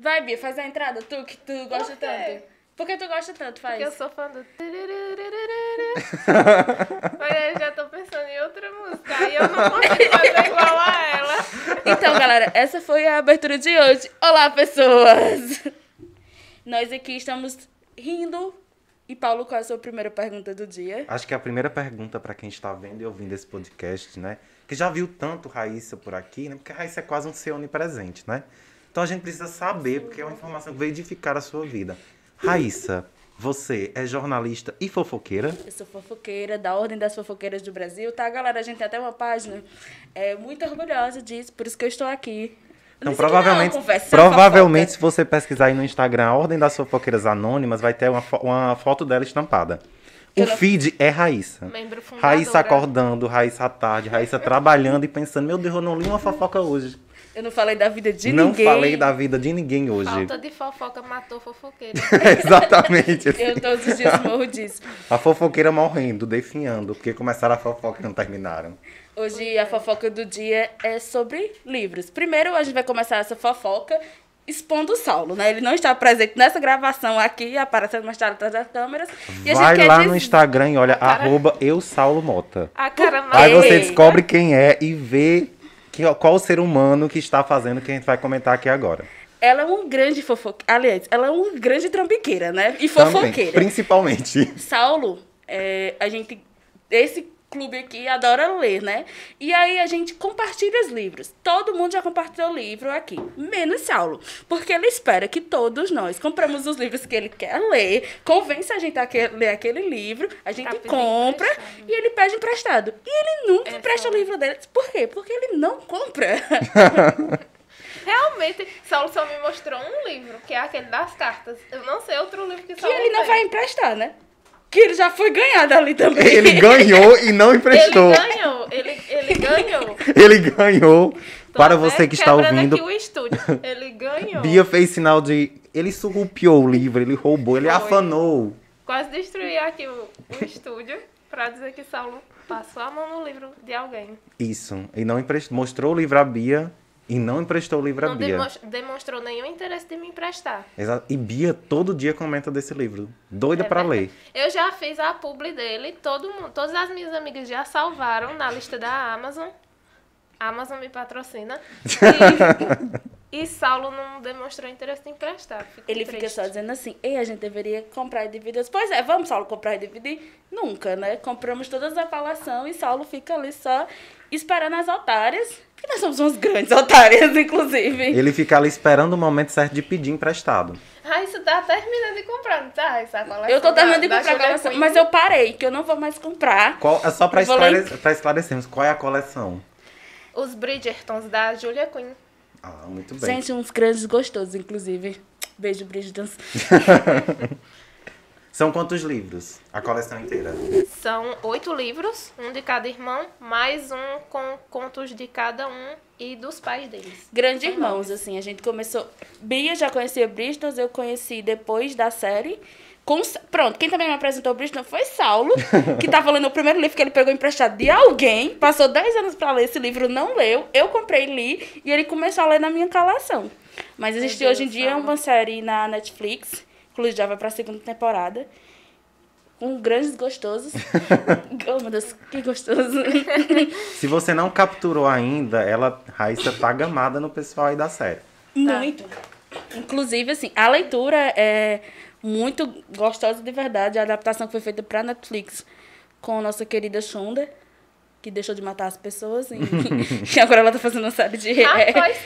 Vai, Bia, faz a entrada, tu que tu gosta tanto. Por que tu gosta tanto? Faz. Porque eu sou fã do... Mas eu já tô pensando em outra música. Aí eu não consigo fazer igual a ela. Então, galera, essa foi a abertura de hoje. Olá, pessoas! Nós aqui estamos rindo. E, Paulo, qual é a sua primeira pergunta do dia? Acho que a primeira pergunta para quem está vendo e ouvindo esse podcast, né? Que já viu tanto Raíssa por aqui, né? Porque a Raíssa é quase um ser onipresente, né? Então a gente precisa saber, porque é uma informação que vai edificar a sua vida. Raíssa, você é jornalista e fofoqueira? Eu sou fofoqueira, da Ordem das Fofoqueiras do Brasil, tá, galera? A gente tem até uma página muito orgulhosa disso, por isso que eu estou aqui. Então, provavelmente se você pesquisar aí no Instagram a Ordem das Fofoqueiras Anônimas, vai ter uma foto dela estampada. O feed é Raíssa. Membro fundadora. Raíssa acordando, Raíssa à tarde, Raíssa trabalhando e pensando, meu Deus, eu não li uma fofoca hoje. Eu não falei da vida de Não ninguém. falei da vida de ninguém hoje. Falta de fofoca matou fofoqueira. Exatamente. Assim. Eu todos os dias morro disso. A fofoqueira morrendo, definhando, porque começaram a fofoca e não terminaram. Hoje a fofoca do dia é sobre livros. Primeiro a gente vai começar essa fofoca expondo o Saulo, né? Ele não está presente nessa gravação aqui, aparecendo mais tarde atrás das câmeras. E Vai lá no Instagram e olha, @eusaulomota. A cara mais... Aí você descobre quem é e vê qual o ser humano que está fazendo o que a gente vai comentar aqui agora. Ela é um grande fofoqueira. Aliás, ela é uma grande trambiqueira, né? E fofoqueira. Também, principalmente. Saulo, esse clube aqui adora ler, né? E aí a gente compartilha os livros. Todo mundo já compartilhou o livro aqui, menos Saulo. Porque ele espera que todos nós compramos os livros que ele quer ler, convence a gente a ler aquele livro, a gente compra e ele pede emprestado. E ele nunca empresta o livro dele. Por quê? Porque ele não compra. Realmente, Saulo só me mostrou um livro, que é aquele das cartas. Eu não sei outro livro que Saulo Que ele não tem. vai emprestar, né? Que ele já foi ganhado ali também. Ele ganhou e não emprestou. Ele ganhou. Ele ganhou. Tô Para até você que está ouvindo, aqui o estúdio. Ele ganhou. Bia fez sinal de... Ele surrupiou o livro, ele roubou, ele afanou. Quase destruí aqui o estúdio pra dizer que Saulo passou a mão no livro de alguém. Isso. E não emprestou. Mostrou o livro à Bia e não emprestou o livro à Bia. Não demonstrou nenhum interesse de me emprestar. Exato. E Bia todo dia comenta desse livro. Doida pra ler. Eu já fiz a publi dele, todas as minhas amigas já salvaram na lista da Amazon. A Amazon me patrocina. E Saulo não demonstrou interesse em emprestar. Ele fica só dizendo assim, ei, a gente deveria comprar e dividir. Pois é, vamos, Saulo, comprar e dividir? Nunca, né? Compramos todas as falação e Saulo fica ali só esperando as otárias. Porque nós somos umas grandes otárias, inclusive. Ele fica ali esperando o momento certo de pedir emprestado. Isso tá terminando de comprar, não tá? Essa coleção Eu tô terminando de da comprar a Julia coleção, Quinn. mas eu parei, que eu não vou mais comprar. É só pra Eu vou lá esclarecermos, qual é a coleção? Os Bridgertons da Julia Quinn. Ah, muito bem. Gente, uns grandes gostosos, inclusive. Beijo, Bridgertons. São quantos livros? A coleção inteira? São 8 livros, um de cada irmão, mais um com contos de cada um e dos pais deles. Grandes irmãos, assim, a gente começou... Bia já conhecia Bridgertons, eu conheci depois da série. Pronto, quem também me apresentou o Bridgerton foi Saulo, que tava lendo o primeiro livro que ele pegou emprestado de alguém, passou 10 anos pra ler esse livro, não leu, eu comprei e li, e ele começou a ler na minha calação. Mas existe hoje em dia uma série na Netflix, inclusive já vai pra segunda temporada, com grandes gostosos. Oh, meu Deus, que gostoso. Se você não capturou ainda, Raíssa tá gamada no pessoal aí da série. Muito. Inclusive, assim, a leitura é muito gostosa de verdade. A adaptação que foi feita pra Netflix com a nossa querida Shonda, que deixou de matar as pessoas. E agora ela tá fazendo uma série de... Rapaz,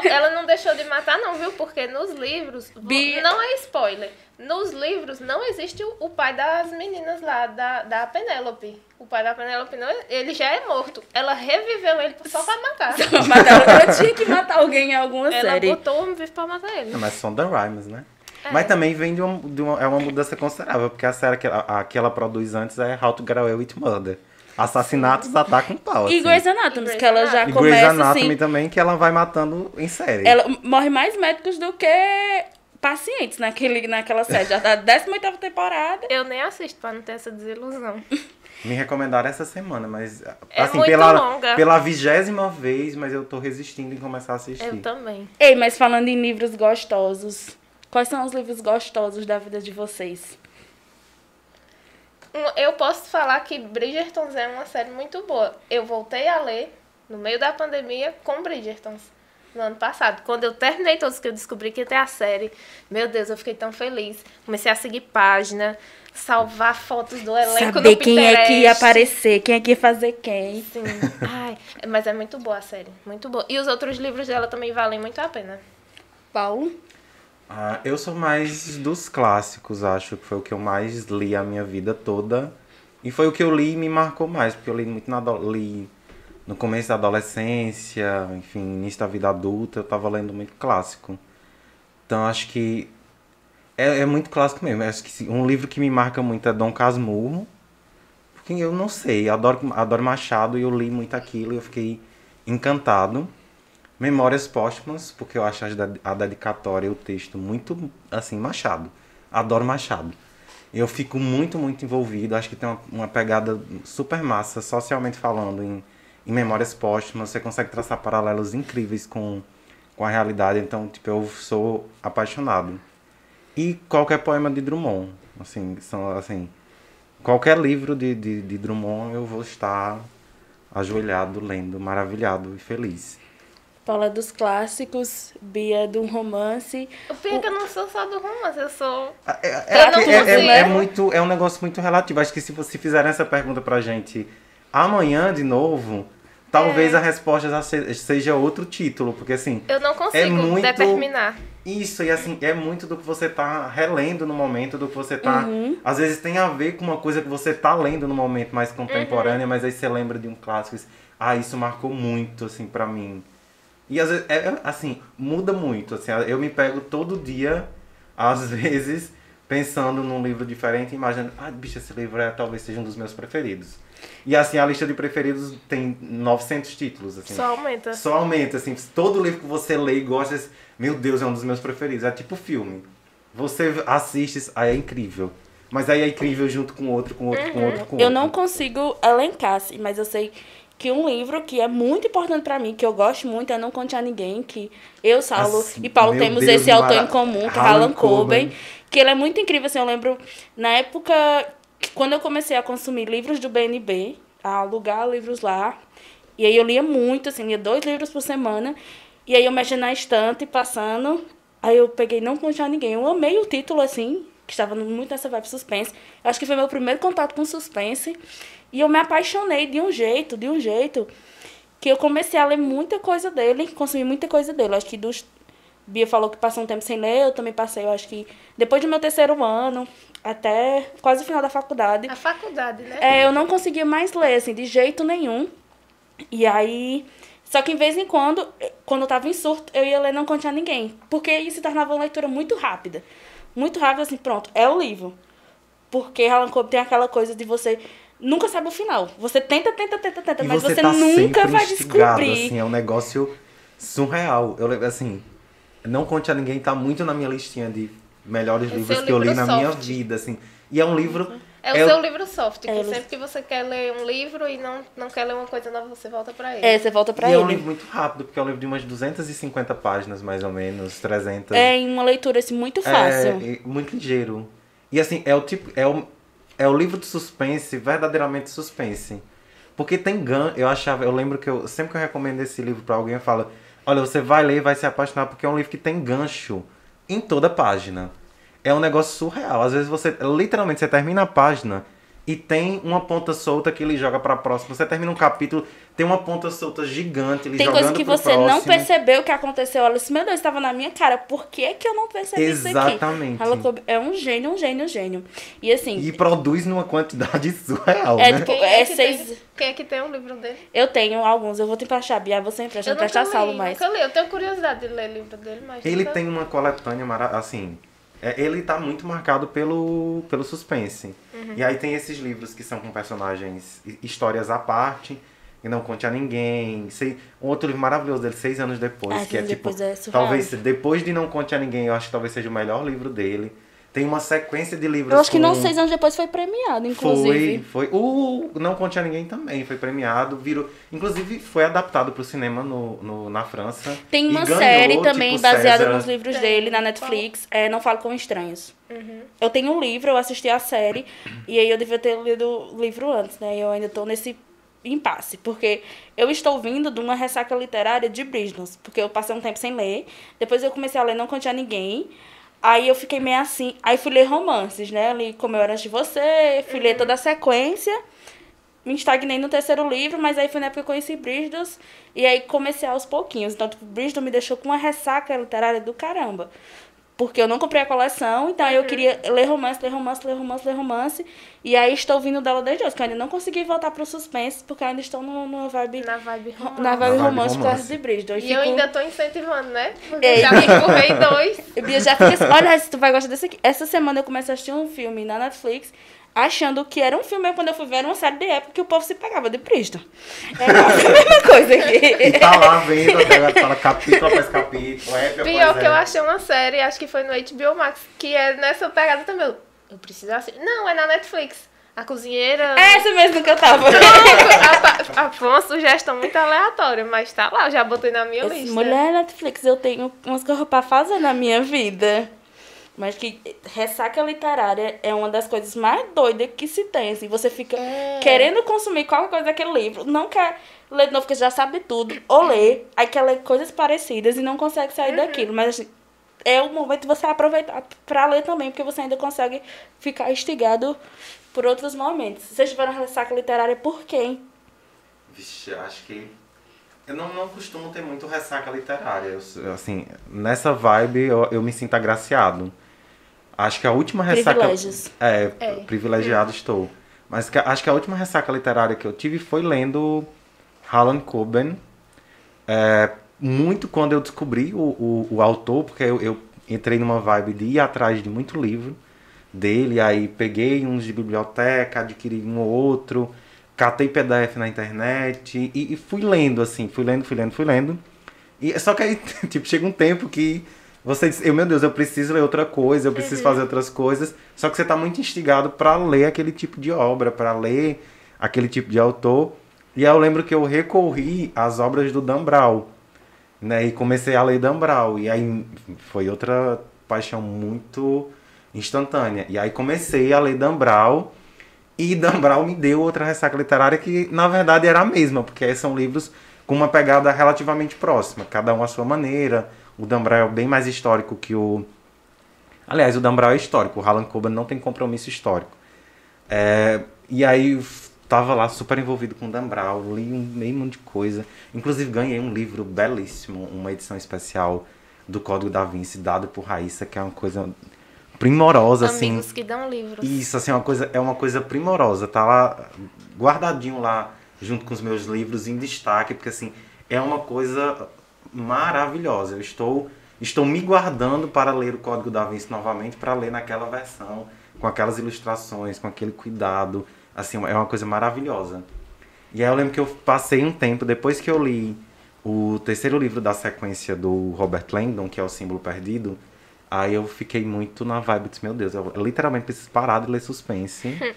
ela não deixou de matar não, viu? Porque nos livros... Não é spoiler. Nos livros não existe o pai das meninas lá, da Penélope. O pai da Penélope, não, ele já é morto. Ela reviveu ele só pra matar. Ela tinha que matar alguém em alguma série. Ela botou o homem vivo pra matar ele. Mas são da Rhimes, né? Mas também vem de uma mudança considerável, porque a série que ela produz antes é How to Get Away with Murder. Assassinatos tá com pau, assim. E Grey's Anatomy, que ela já e começa Grey's Anatomy assim... também, que ela vai matando em série. Ela morre mais médicos do que pacientes naquela série. Já tá 18ª temporada. Eu nem assisto pra não ter essa desilusão. Me recomendaram essa semana, mas É assim, muito longa. pela 20ª vez, mas eu tô resistindo em começar a assistir. Eu também. Ei, mas falando em livros gostosos, quais são os livros gostosos da vida de vocês? Eu posso falar que Bridgerton é uma série muito boa. Eu voltei a ler no meio da pandemia com Bridgerton no ano passado. Quando eu terminei todos, que eu descobri que ia ter a série, meu Deus, eu fiquei tão feliz. Comecei a seguir página, salvar fotos do elenco Saber no quem é que ia Pinterest. aparecer, quem é que ia fazer quem. Sim. Ai, mas é muito boa a série, muito boa. E os outros livros dela também valem muito a pena. Paulo? Eu sou mais dos clássicos, acho que foi o que eu mais li a minha vida toda. E foi o que eu li e me marcou mais, porque eu li muito li no começo da adolescência, enfim, início da vida adulta, eu tava lendo muito clássico. Então acho que é muito clássico mesmo. Acho que um livro que me marca muito é Dom Casmurro, porque eu não sei, eu adoro Machado e eu li muito aquilo e eu fiquei encantado. Memórias Póstumas, porque eu acho a dedicatória e o texto muito, assim, Machado. Adoro Machado. Eu fico muito, muito envolvido. Acho que tem uma pegada super massa, socialmente falando, em Memórias Póstumas. Você consegue traçar paralelos incríveis com a realidade. Então, tipo, eu sou apaixonado. E qualquer poema de Drummond. Assim, qualquer livro de Drummond eu vou estar ajoelhado, lendo, maravilhado e feliz. Paula é dos clássicos, Bia é do romance. O pior é que eu não sou só do romance, eu sou... É um negócio muito relativo. Acho que se você fizerem essa pergunta pra gente amanhã de novo, talvez a resposta já seja outro título. Porque assim... Eu não consigo determinar. Isso, e assim, é muito do que você tá relendo no momento, do que você tá... Às vezes tem a ver com uma coisa que você tá lendo no momento mais contemporânea, mas aí você lembra de um clássico. Isso marcou muito, assim, pra mim. E às vezes, assim, muda muito. Assim, eu me pego todo dia, às vezes, pensando num livro diferente e imaginando, bicho, esse livro talvez seja um dos meus preferidos. E assim, a lista de preferidos tem 900 títulos. Assim. Só aumenta, assim. Todo livro que você lê e gosta, meu Deus, é um dos meus preferidos. É tipo filme. Você assiste, aí é incrível. Mas aí é incrível junto com outro, com outro, com outro, com outro. Eu não consigo elencar, assim, mas eu sei que um livro que é muito importante pra mim, que eu gosto muito, é Não Conte a Ninguém, que eu, Saulo e Paulo temos esse autor em comum, que é Harlan Coben, que ele é muito incrível, assim, eu lembro, na época, quando eu comecei a consumir livros do BNB, a alugar livros lá, e aí eu lia muito, assim, lia 2 livros por semana, e aí eu mexia na estante, passando, aí eu peguei Não Conte a Ninguém, eu amei o título, assim, que estava muito nessa vibe suspense, eu acho que foi meu primeiro contato com suspense, e eu me apaixonei de um jeito, que eu comecei a ler muita coisa dele, consumir muita coisa dele. Acho que Bia falou que passou um tempo sem ler, eu também passei, eu acho que depois do meu 3º ano, até quase o final da faculdade. A faculdade, né? Eu não conseguia mais ler, assim, de jeito nenhum. E aí... Só que, em vez em quando eu tava em surto, eu ia ler Não Conte a Ninguém. Porque isso se tornava uma leitura muito rápida. Muito rápida, assim, pronto, é o livro. Porque Harlan Coben tem aquela coisa de você... Nunca sabe o final. Você tenta, mas você nunca vai descobrir. Assim, é um negócio surreal. Assim, Não Conte a Ninguém tá muito na minha listinha de melhores livros que eu li na minha vida, assim. E é um livro... É o seu livro soft, que sempre que você quer ler um livro e não quer ler uma coisa nova, você volta pra ele. Você volta pra ele. E é um livro muito rápido, porque é um livro de umas 250 páginas, mais ou menos, 300. Em uma leitura, assim, muito fácil. Muito ligeiro. E, assim, é o livro de suspense, verdadeiramente suspense. Porque tem eu lembro que sempre que eu recomendo esse livro pra alguém, eu falo, olha, você vai ler e vai se apaixonar, porque é um livro que tem gancho em toda página. É um negócio surreal. Às vezes literalmente, você termina a página e tem uma ponta solta que ele joga pra próxima. Você termina um capítulo, tem uma ponta solta gigante, ele jogando pro próximo. Tem coisa que você não percebeu que aconteceu. Olha, meu Deus, estava na minha cara. Por que eu não percebi isso aqui? Exatamente. É um gênio. E assim... E produz numa quantidade surreal, né? Tipo, quem é que tem um livro dele? Eu tenho alguns. Eu vou te emprestar, Bia. Você empresta, não empresta Saulo mais. Eu tenho curiosidade de ler o livro dele, mas... Ele tem uma coletânea assim... Ele tá muito marcado pelo suspense. E aí tem esses livros que são com personagens, histórias à parte, e Não Conte a Ninguém. Um outro livro maravilhoso dele, 6 anos depois, que é tipo... Talvez, depois de Não Conte a Ninguém, eu acho que talvez seja o melhor livro dele. Tem uma sequência de livros. Eu acho que não 6 anos depois foi premiado, inclusive. Foi. O Não Conte a Ninguém também foi premiado. Inclusive, foi adaptado pro cinema na França. Tem uma série também baseada nos livros dele na Netflix. Não Falo com Estranhos. Eu tenho um livro, eu assisti a série. E aí eu devia ter lido o livro antes, né? Eu ainda tô nesse impasse. Porque eu estou vindo de uma ressaca literária de Bridgerton. Porque eu passei um tempo sem ler. Depois eu comecei a ler Não Conte a Ninguém. Aí eu fiquei meio assim, aí fui ler romances, né? Li Como Eu Era Antes de Você, fui ler toda a sequência, me estagnei no 3º livro, mas aí foi na época que eu conheci Bridgerton, e aí comecei aos pouquinhos. Então, tipo, Bridgerton me deixou com uma ressaca literária do caramba. Porque eu não comprei a coleção, então eu queria ler romance. E aí estou vindo dela desde hoje, porque eu ainda não consegui voltar pro suspense, porque eu ainda estou numa vibe... Na vibe romance por causa de Bridgerton. E eu ainda tô incentivando, né? Porque já me empurrei 2. Eu já fiquei assim, olha, se tu vai gostar desse aqui. Essa semana eu comecei a assistir um filme na Netflix, achando que era um filme, quando eu fui ver era uma série de época que o povo se pegava de Bridgerton. É a mesma coisa aqui. E tá lá vendo, fala capítulo após capítulo. Pior que eu achei uma série, acho que foi no HBO Max, que é nessa pegada também. Eu preciso assistir. Não, é na Netflix. A Cozinheira... É essa mesmo que eu tava. Foi uma sugestão muito aleatória, mas tá lá, eu já botei na minha lista. Mulher Netflix, eu tenho umas coisas pra fazer na minha vida. Mas que ressaca literária é uma das coisas mais doidas que se tem. Assim, você fica querendo consumir qualquer coisa daquele livro, não quer ler de novo porque já sabe tudo, ou ler, aí quer ler coisas parecidas e não consegue sair daquilo. Mas assim, é o momento de você aproveitar pra ler também, porque você ainda consegue ficar instigado por outros momentos. Vocês tiveram ressaca literária por quem? Vixe, acho que... Eu não costumo ter muito ressaca literária. Assim, nessa vibe eu me sinto agraciado. Acho que a última ressaca... Privilégios. Privilegiado estou. Mas acho que a última ressaca literária que eu tive foi lendo Harlan Coben. Muito quando eu descobri o autor, porque eu entrei numa vibe de ir atrás de muito livro dele, aí peguei uns de biblioteca, adquiri um ou outro, catei PDF na internet e fui lendo, assim, fui lendo. E, só que aí, tipo, chega um tempo que você diz, meu Deus, eu preciso ler outra coisa, eu preciso fazer outras coisas, só que você tá muito instigado para ler aquele tipo de obra, para ler aquele tipo de autor. E aí eu lembro que eu recorri às obras do Dan Brown, né, e comecei a ler Dan Brown, e aí foi outra paixão muito instantânea. E aí comecei a ler Dan Brown, e Dan Brown me deu outra ressaca literária que, na verdade, era a mesma, porque são livros com uma pegada relativamente próxima, cada um à sua maneira. O Dan Brown é bem mais histórico que o... Aliás, o Dan Brown é histórico, o Harlan Coben não tem compromisso histórico. E aí, tava lá super envolvido com o Dan Brown, li meio monte de coisa. Inclusive, ganhei um livro belíssimo, uma edição especial do Código da Vinci, dado por Raíssa, que é uma coisa... primorosa, assim. Amigos que dão livros. Isso, assim, é uma coisa primorosa. Tá lá, guardadinho lá, junto com os meus livros, em destaque, porque, assim, é uma coisa maravilhosa. Eu estou me guardando para ler o Código da Vinci novamente, para ler naquela versão, com aquelas ilustrações, com aquele cuidado. Assim, é uma coisa maravilhosa. E aí eu lembro que eu passei um tempo, depois que eu li o 3º livro da sequência do Robert Langdon, que é O Símbolo Perdido, aí eu fiquei muito na vibe, disse, meu Deus, eu literalmente preciso parar de ler suspense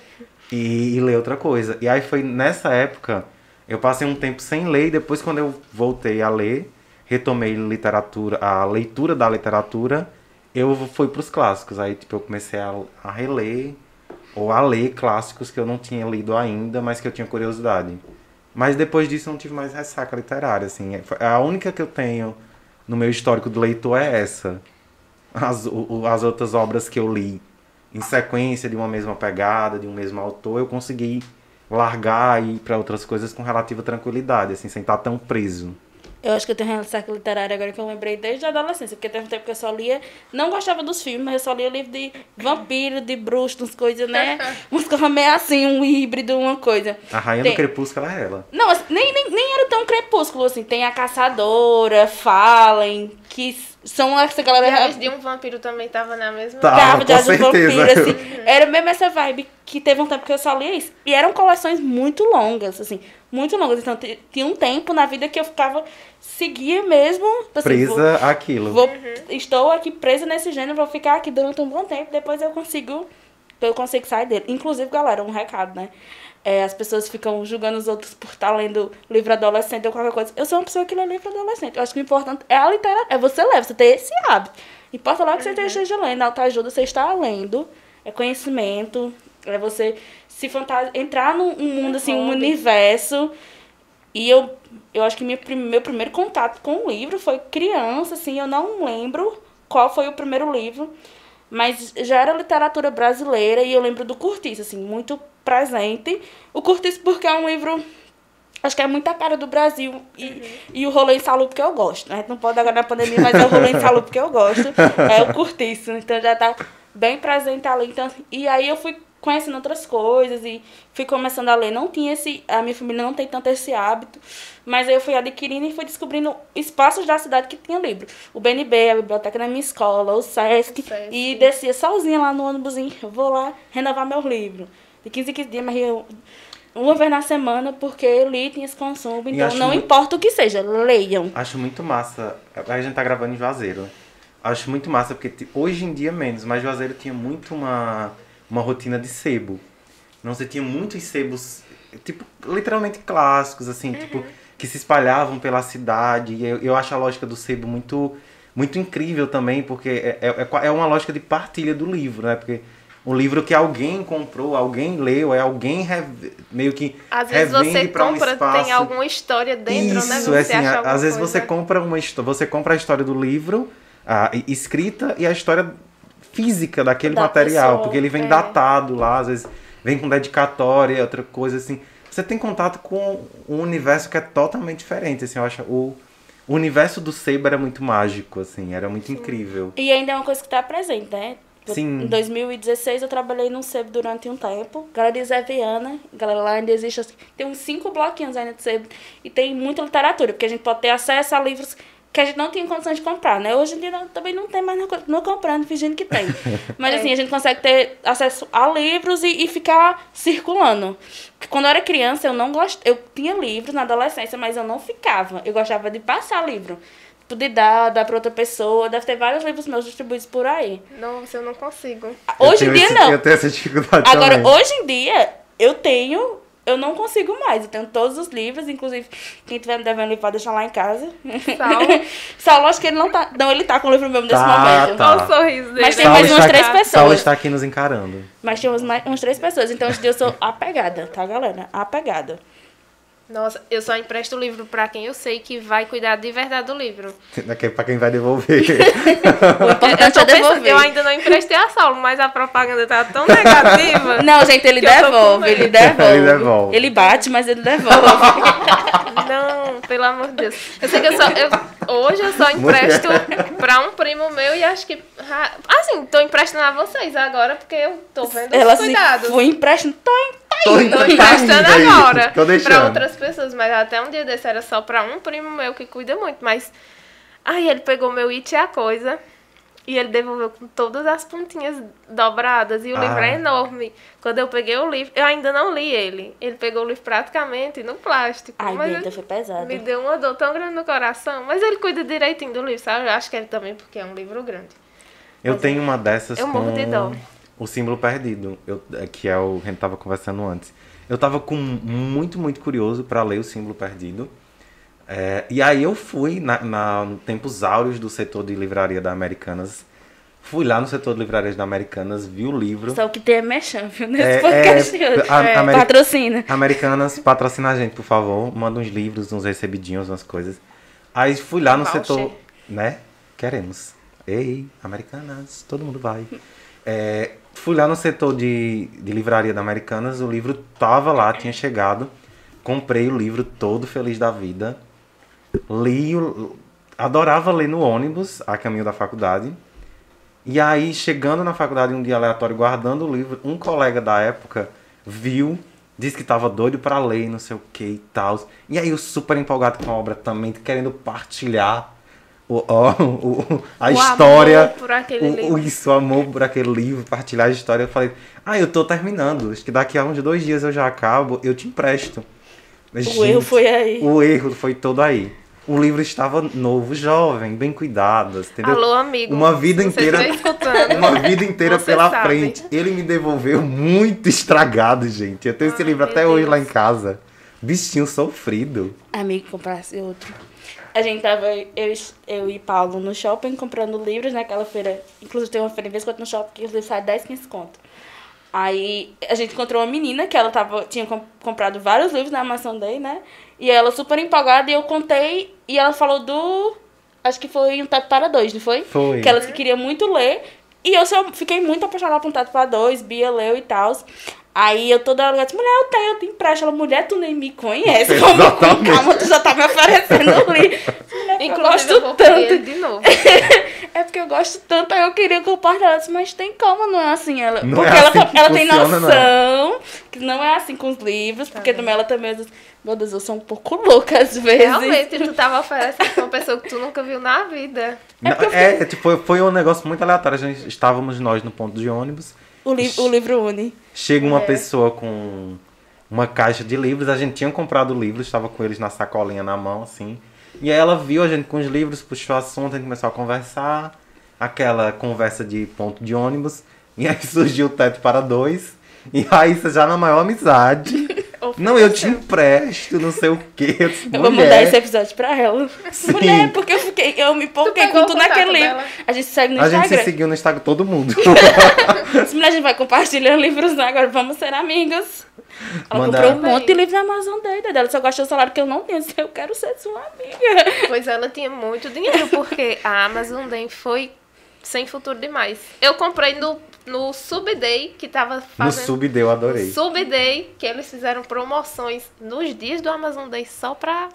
e ler outra coisa. E aí foi nessa época, eu passei um tempo sem ler, e depois quando eu voltei a ler, retomei a leitura da literatura, eu fui pros clássicos. Aí tipo, eu comecei a reler, ou a ler clássicos que eu não tinha lido ainda, mas que eu tinha curiosidade. Mas depois disso eu não tive mais ressaca literária, assim. A única que eu tenho no meu histórico do leitor é essa. As outras obras que eu li em sequência de uma mesma pegada, de um mesmo autor, eu consegui largar e ir para outras coisas com relativa tranquilidade, assim, sem estar tão preso. Eu acho que eu tenho ressaca literária agora que eu lembrei desde a adolescência, porque teve um tempo que eu só lia, não gostava dos filmes, mas eu só lia livro de vampiro, de bruxo, umas coisas, né? Umas coisas meio assim, um híbrido, uma coisa. A Rainha do Crepúsculo é ela. Não, assim, nem era tão crepúsculo, assim. Tem a Caçadora, Fallen, que são essa galera... De um vampiro também tava na mesma... Tava, com certeza. Vampiro, assim. Era mesmo essa vibe que teve um tempo que eu só lia isso. E eram coleções muito longas, assim, muito longas. Então, tinha um tempo na vida que eu seguia mesmo... Assim, presa àquilo. Estou aqui presa nesse gênero, vou ficar aqui durante um bom tempo, depois eu consigo sair dele. Inclusive, galera, um recado, né? As pessoas ficam julgando os outros por estar lendo livro adolescente ou qualquer coisa. Eu sou uma pessoa que lê livro adolescente. Eu acho que o importante é a literatura. É você ler, você ter esse hábito. Importa lá que você esteja lendo. Autoajuda, você está lendo. É conhecimento. É você entrar num mundo, assim, um universo. E eu acho que meu primeiro contato com o livro foi criança, assim. Eu não lembro qual foi o primeiro livro. Mas já era literatura brasileira e eu lembro do Cortiço, assim, muito presente. O Cortiço porque é um livro, acho que é muito a cara do Brasil. E o Rolê Insalubre que eu gosto. A gente não pode agora na pandemia, mas é o Rolê Insalubre que eu gosto. É o Cortiço. Então já tá bem presente ali. Então, e aí eu fui conhecendo outras coisas e fui começando a ler. A minha família não tem tanto esse hábito, mas aí eu fui adquirindo e fui descobrindo espaços da cidade que tinha livro. O BNB, a biblioteca da minha escola, o Sesc. E descia sozinha lá no ônibusinho. Eu vou lá renovar meu livro. De 15 em 15 dias, mas eu uma vez na semana, porque eu li e tinha esse consumo. Então não importa o que seja, leiam. Acho muito massa. A gente tá gravando em Juazeiro. Acho muito massa, porque hoje em dia menos, mas Juazeiro tinha muito uma rotina de sebo. Não, você tinha muitos sebos, tipo, literalmente clássicos, assim, tipo, que se espalhavam pela cidade. E eu acho a lógica do sebo muito, muito incrível também, porque é uma lógica de partilha do livro, né? Porque um livro que alguém comprou, alguém leu, alguém meio que às vezes revende para um compra, espaço. tem alguma história dentro, isso, né? Você assim, às vezes você compra você compra a história do livro, escrita, e a história física daquele material, pessoa, porque ele vem datado lá, às vezes vem com dedicatória, outra coisa assim. Você tem contato com um universo que é totalmente diferente, assim, eu acho. O universo do sebo era muito mágico, assim, era muito incrível. E ainda é uma coisa que está presente, né? Sim. Em 2016 eu trabalhei num sebo durante um tempo. Galera de Zé Viana, galera lá ainda existe, assim, tem uns 5 bloquinhos ainda de sebo. E tem muita literatura, porque a gente pode ter acesso a livros que a gente não tinha condição de comprar, né? Hoje em dia também não tem mais, não comprando, fingindo que tem. Mas assim, a gente consegue ter acesso a livros e ficar circulando. Porque quando eu era criança, eu tinha livros na adolescência, mas eu não ficava. Eu gostava de passar livro. De dar pra outra pessoa. Deve ter vários livros meus distribuídos por aí. Nossa, eu não consigo. Hoje em dia, não. Eu tenho essa dificuldade agora, também. Hoje em dia, eu não consigo mais. Eu tenho todos os livros, inclusive, quem tiver me devendo livro pode deixar lá em casa. Saulo, acho que ele não tá. Não, ele tá com o livro mesmo nesse momento. Tá. Olha o sorriso dele. Mas tem mais umas 3 pessoas. Saulo está aqui nos encarando. Mas tem umas 3 pessoas. Então, hoje em dia eu sou apegada, tá, galera? Apegada. Nossa, eu só empresto o livro pra quem eu sei que vai cuidar de verdade do livro. Pra quem vai devolver. O importante é devolver. Eu ainda não emprestei a Saulo, mas a propaganda tá tão negativa. Não, gente, ele devolve. Ele bate, mas ele devolve. Não, pelo amor de Deus. Eu sei que hoje eu só empresto pra um primo meu e acho que... Assim, tô emprestando a vocês agora, porque eu tô vendo os cuidados. Fui emprestando, tô emprestando agora pra outras pessoas, mas até um dia desse era só pra um primo meu que cuida muito, mas aí ele pegou meu It e a Coisa e ele devolveu com todas as pontinhas dobradas e o livro é enorme. Quando eu peguei o livro, eu ainda não li ele pegou o livro praticamente no plástico. Ai, Benta, foi pesado. Me deu uma dor tão grande no coração, mas ele cuida direitinho do livro, sabe? Eu acho que ele também, porque é um livro grande. Eu tenho uma dessas eu morro de dó. O Símbolo Perdido, que é a gente tava conversando antes. Eu tava muito, muito curioso para ler O Símbolo Perdido. E aí eu fui, no tempos áureos do setor de livraria da Americanas, fui lá no setor de livrarias da Americanas, vi o livro. Só o que tem é mexão, viu? Nesse podcast hoje. Patrocina. Americanas, patrocina a gente, por favor. Manda uns livros, uns recebidinhos, umas coisas. Aí fui lá no setor, né? Queremos. Ei, Americanas, todo mundo vai. Fui lá no setor de livraria da Americanas, o livro tava lá, tinha chegado. Comprei o livro todo feliz da vida. Li, adorava ler no ônibus, a caminho da faculdade. E aí, chegando na faculdade um dia aleatório, guardando o livro, um colega da época viu, disse que tava doido pra ler, não sei o que e tal. E aí, eu super empolgado com a obra também, querendo partilhar a história. Amor por aquele livro. O amor por aquele livro, partilhar a história. Eu falei, eu tô terminando. Acho que daqui a uns 2 dias eu já acabo, eu te empresto. Mas, O erro foi aí. O erro foi todo aí. O livro estava novo, jovem, bem cuidado, entendeu? Alô, amigo. Uma vida você inteira. estiver escutando, Uma vida inteira você pela sabe. frente. Ele me devolveu muito estragado, gente. Eu tenho esse livro até meu hoje Deus. lá em casa. Bichinho sofrido. Amigo, comprasse outro. A gente tava, eu e Paulo, no shopping comprando livros naquela feira. Inclusive tem uma feira em vez em quando no shopping que os livros saem 10, 15 conto. Aí a gente encontrou uma menina que ela tinha comprado vários livros na Amazon Day, né? E ela super empolgada e eu contei e ela falou acho que foi Um Teto para Dois, não foi? Foi. Que ela queria muito ler. E eu só fiquei muito apaixonada por Um Teto para Dois, Bia leu e tal. Aí eu toda hora disse, mulher, eu te empresto. Ela, mulher, tu nem me conhece. Como com calma, tu já tá me oferecendo o livro. Mulher, eu gosto eu vou pedir ele tanto. de novo. É porque eu gosto tanto, aí eu queria compartilhar. Ela disse, mas tem calma, não é assim. Ela, Não porque é assim que ela tem funciona, noção que não é assim com os livros, porque também ela também, às vezes, meu Deus, eu sou um pouco louca às vezes. Realmente, tu tava oferecendo pra uma pessoa que tu nunca viu na vida. Tipo, foi um negócio muito aleatório. Estávamos nós no ponto de ônibus. O livro une. Chega uma pessoa com uma caixa de livros. A gente tinha comprado livros, estava com eles na sacolinha na mão, assim. E aí ela viu a gente com os livros, puxou o assunto, a gente começou a conversar. Aquela conversa de ponto de ônibus. E aí surgiu o Teto para Dois. E Raíssa já na maior amizade. Não, eu te empresto, não sei o quê. Eu vou mandar esse episódio pra ela. Sim. Mulher, porque eu me empolguei pegou com tudo o contato naquele livro. dela? A gente segue no A gente Instagram. se seguiu no Instagram, todo mundo. Mulher, a gente vai compartilhando livros, né? Agora vamos ser amigas. Ela Manda- comprou um monte de livro na Amazon Day dela. Só gosta do salário que eu não tenho. Eu quero ser sua amiga. Pois ela tinha muito dinheiro, porque a Amazon Day foi sem futuro demais. Eu comprei no Subday, que tava No fazendo... Subday, eu adorei. Subday, que eles fizeram promoções nos dias do Amazon Day só pra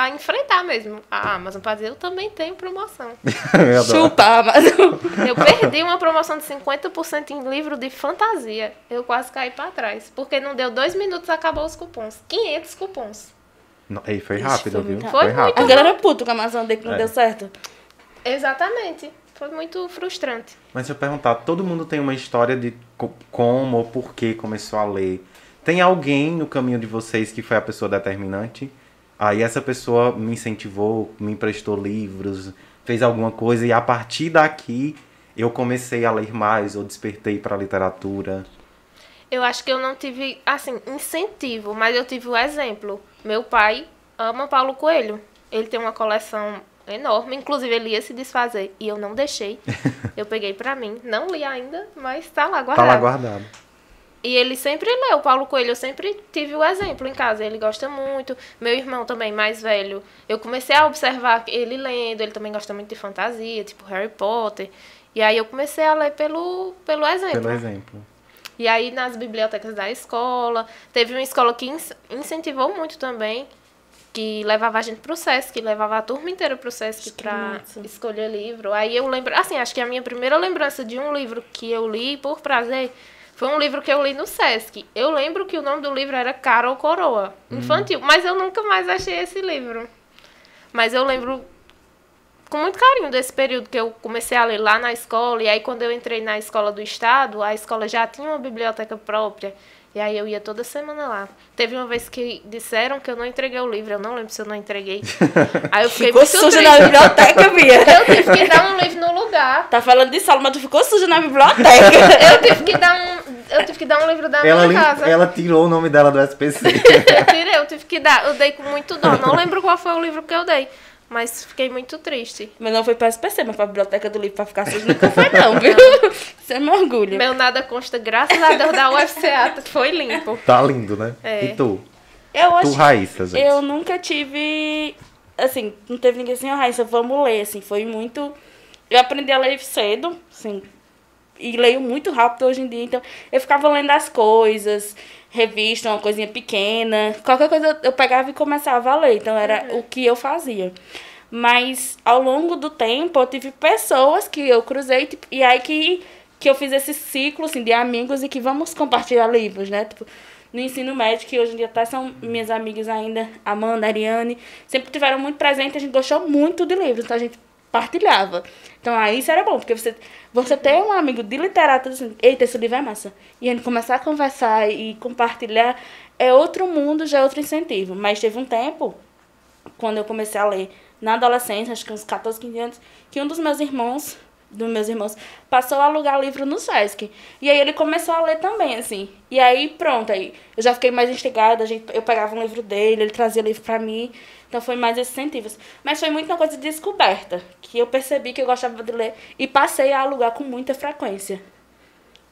enfrentar mesmo a Amazon. Pra dizer, eu também tenho promoção. Eu adoro. Chupa, Amazon. Eu perdi uma promoção de 50% em livro de fantasia. Eu quase caí pra trás. Porque não deu 2 minutos, acabou os cupons. 500 cupons. Não, aí foi rápido, foi viu? muito Foi rápido. A galera puta com a Amazon Day que não É. deu certo. Exatamente. Foi muito frustrante. Mas se eu perguntar, todo mundo tem uma história de como ou por que começou a ler. Tem alguém no caminho de vocês que foi a pessoa determinante? Aí essa pessoa me incentivou, me emprestou livros, fez alguma coisa e a partir daqui eu comecei a ler mais ou despertei para a literatura. Eu acho que eu não tive, assim, incentivo, mas eu tive o exemplo. Meu pai ama Paulo Coelho. Ele tem uma coleção enorme, inclusive ele ia se desfazer e eu não deixei. Eu peguei pra mim, não li ainda, mas tá lá guardado. Tá lá guardado. E ele sempre leu Paulo Coelho, eu sempre tive o exemplo em casa, ele gosta muito. Meu irmão também, mais velho, eu comecei a observar ele lendo, ele também gosta muito de fantasia, tipo Harry Potter. E aí eu comecei a ler pelo exemplo. Pelo exemplo. E aí nas bibliotecas da escola, teve uma escola que incentivou muito também, que levava a gente pro Sesc, levava a turma inteira pro Sesc Que pra massa. escolher livro. Aí eu lembro, assim, acho que a minha primeira lembrança de um livro que eu li por prazer foi um livro que eu li no Sesc. Eu lembro que o nome do livro era Cara ou Coroa, infantil, mas eu nunca mais achei esse livro. Mas eu lembro com muito carinho desse período que eu comecei a ler lá na escola, e aí quando eu entrei na escola do estado, a escola já tinha uma biblioteca própria, e aí eu ia toda semana lá. Teve uma vez que disseram que eu não entreguei o livro, eu não lembro se eu não entreguei. Aí eu fiquei Ficou muito suja triste. na biblioteca, Bia. Eu tive que dar um livro no lugar. Tá falando de sala, mas tu ficou suja na biblioteca. Eu tive que dar um livro da minha casa. Ela tirou o nome dela do SPC. Eu tive que dar. Eu dei com muito dó. Não lembro qual foi o livro que eu dei. Mas fiquei muito triste. Mas não foi pra SPC, mas pra biblioteca do livro pra ficar sujo nunca foi não, viu? Você me orgulha. Meu nada consta, graças a Deus, da UFCA. Foi limpo. Tá lindo, né? É. E tu? Eu Tu, acho Raíssa, gente. eu nunca tive, assim, não teve ninguém assim, Raíssa, vamos ler, assim, foi muito... Eu aprendi a ler cedo, assim, e leio muito rápido hoje em dia, então eu ficava lendo as coisas, revista, uma coisinha pequena, qualquer coisa eu pegava e começava a ler, então era o que eu fazia. Mas ao longo do tempo eu tive pessoas que eu cruzei, tipo, e aí que eu fiz esse ciclo, assim, de amigos e que vamos compartilhar livros, né, tipo, no ensino médio, que hoje em dia até são minhas amigas ainda, Amanda, Ariane, sempre tiveram muito presente, a gente gostou muito de livros, então a gente partilhava. Então aí isso era bom, porque você ter um amigo de literatura, assim, eita, esse livro é massa, e a gente começar a conversar e compartilhar, é outro mundo, já é outro incentivo. Mas teve um tempo, quando eu comecei a ler na adolescência, acho que uns 14, 15 anos, que um dos meus irmãos passou a alugar livro no Sesc. E aí ele começou a ler também, assim. E aí, pronto, aí eu já fiquei mais instigada, eu pegava um livro dele, ele trazia livro pra mim. Então foi mais esses incentivos. Mas foi muito uma coisa de descoberta, que eu percebi que eu gostava de ler e passei a alugar com muita frequência.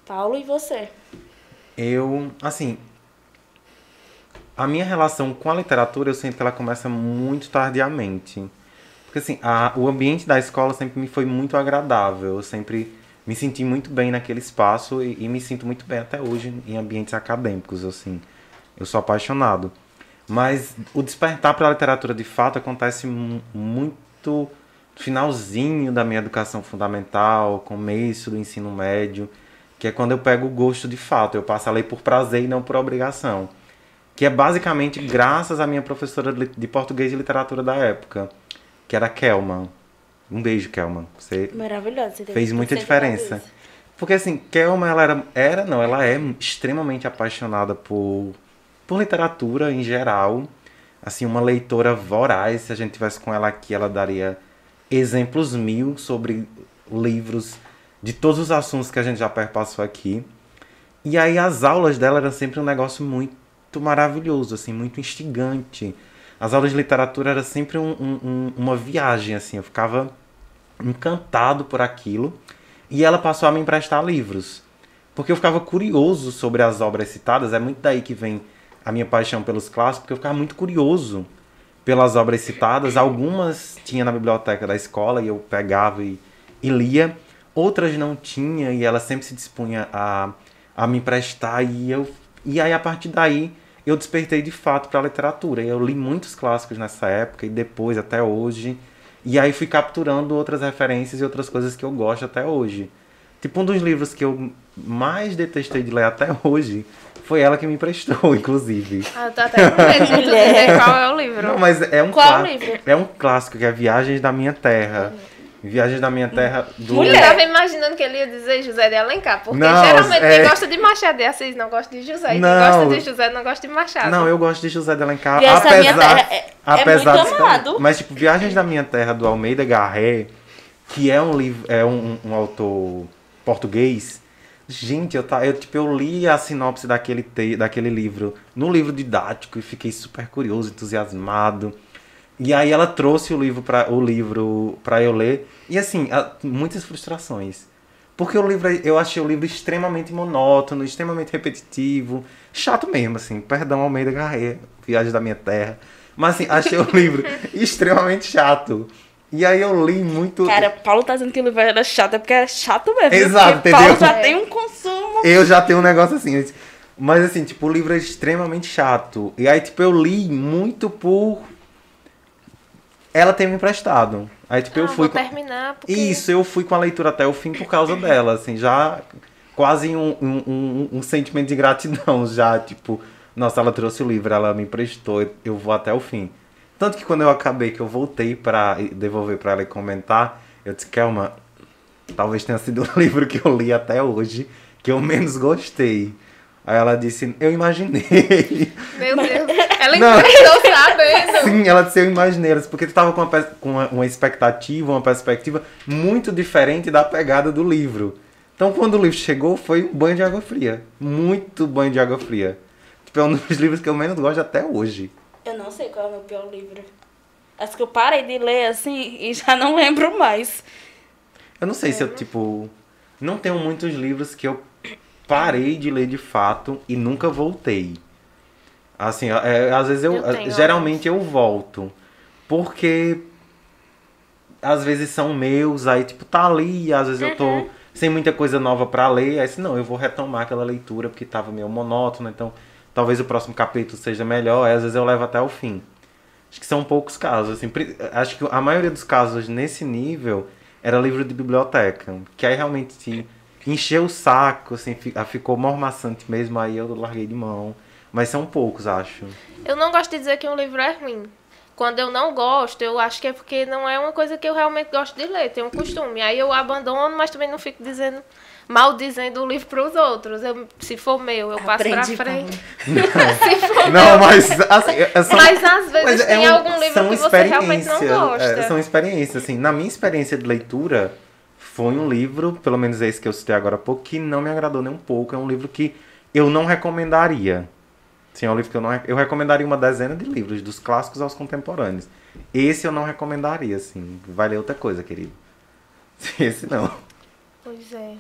Paulo, e você? Eu, assim, a minha relação com a literatura, eu sinto que ela começa muito tardiamente. Porque, assim, o ambiente da escola sempre me foi muito agradável. Eu sempre me senti muito bem naquele espaço e me sinto muito bem até hoje em ambientes acadêmicos, assim. Eu sou apaixonado. Mas o despertar para a literatura, de fato, acontece muito no finalzinho da minha educação fundamental, começo do ensino médio, que é quando eu pego o gosto de fato. Eu passo a ler por prazer e não por obrigação. Que é basicamente graças à minha professora de português e literatura da época, que era a Kelman. Um beijo, Kelman. Você maravilhosa. fez muita diferença. Porque, assim, Kelman, ela é extremamente apaixonada por literatura em geral. Assim, uma leitora voraz. Se a gente tivesse com ela aqui, ela daria exemplos mil sobre livros de todos os assuntos que a gente já perpassou aqui. E aí as aulas dela eram sempre um negócio muito maravilhoso, assim, muito instigante. As aulas de literatura era sempre uma viagem, assim, eu ficava encantado por aquilo. E ela passou a me emprestar livros, porque eu ficava curioso sobre as obras citadas. É muito daí que vem a minha paixão pelos clássicos, porque eu ficava muito curioso pelas obras citadas. Algumas tinha na biblioteca da escola e eu pegava e lia. Outras não tinha e ela sempre se dispunha a me emprestar. E aí, a partir daí, eu despertei de fato para a literatura. Eu li muitos clássicos nessa época e depois, até hoje. E aí fui capturando outras referências e outras coisas que eu gosto até hoje. Tipo, um dos livros que eu mais detestei de ler até hoje foi ela que me emprestou, inclusive. Ah, eu tô até com medo de dizer qual é o livro. Não, mas é um livro? É um clássico, que é Viagens da Minha Terra. Viagens da Minha Terra do... Eu tava imaginando que ele ia dizer José de Alencar, porque não, geralmente quem gosta de Machado de Assis não gosta de José, e quem gosta de José não gosta de Machado. Não, eu gosto de José de Alencar, Viagens da Minha Terra é muito amado. Mas, tipo, Viagens da Minha Terra, do Almeida Garré, que é um livro, é um autor português. Gente, eu li a sinopse daquele livro no livro didático e fiquei super curioso, entusiasmado. E aí ela trouxe o livro pra eu ler. E assim, muitas frustrações. Porque eu achei o livro extremamente monótono, extremamente repetitivo. Chato mesmo, assim. Perdão, Almeida Garré, Viagem da Minha Terra. Mas assim, achei o livro extremamente chato. E aí eu li muito... Cara, Paulo tá dizendo que o livro era chato, é porque é chato mesmo. Exato, porque entendeu? Paulo já tem um consumo. Eu já tenho um negócio assim. Mas assim, tipo, o livro é extremamente chato. E aí, tipo, eu li muito por... ela ter me emprestado. Aí, tipo, eu fui... terminar porque... Isso, eu fui com a leitura até o fim por causa dela, assim, já quase um sentimento de gratidão, já, tipo, nossa, ela trouxe o livro, ela me emprestou, eu vou até o fim. Tanto que quando eu acabei, que eu voltei pra devolver pra ela e comentar, eu disse, Kelma, talvez tenha sido o livro que eu li até hoje, que eu menos gostei. Aí ela disse, eu imaginei. Meu Deus, ela emprestou sabendo. Sim, ela disse, eu imaginei. Ela disse, porque tu tava com uma expectativa, uma perspectiva muito diferente da pegada do livro. Então, quando o livro chegou, foi um banho de água fria. Muito banho de água fria. Tipo, é um dos livros que eu menos gosto até hoje. Eu não sei qual é o meu pior livro. Acho que eu parei de ler, assim, e já não lembro mais. Eu não sei se eu, tipo... Não tenho muitos livros que eu parei de ler de fato e nunca voltei. Assim, às vezes geralmente eu volto. Porque às vezes são meus, aí tipo, tá ali, às vezes eu tô sem muita coisa nova pra ler, aí não, eu vou retomar aquela leitura porque tava meio monótono, então talvez o próximo capítulo seja melhor, aí às vezes eu levo até o fim. Acho que são poucos casos, assim, acho que a maioria dos casos nesse nível era livro de biblioteca, que aí realmente encheu o saco, assim, ficou mormaçante mesmo, aí eu larguei de mão. Mas são poucos, acho. Eu não gosto de dizer que um livro é ruim. Quando eu não gosto, eu acho que é porque não é uma coisa que eu realmente gosto de ler, tenho um costume. Aí eu abandono, mas também não fico maldizendo o livro para os outros. Se for meu, eu passo para frente. Se for não, mas assim, mas às vezes tem algum livro que você realmente não gosta. São experiências, assim. Na minha experiência de leitura, foi um livro, pelo menos esse que eu citei agora há pouco, que não me agradou nem um pouco. É um livro que eu não recomendaria. Sim, é um livro que eu recomendaria uma dezena de livros, dos clássicos aos contemporâneos. Esse eu não recomendaria, assim. Vai ler outra coisa, querido. Esse não. Pois é.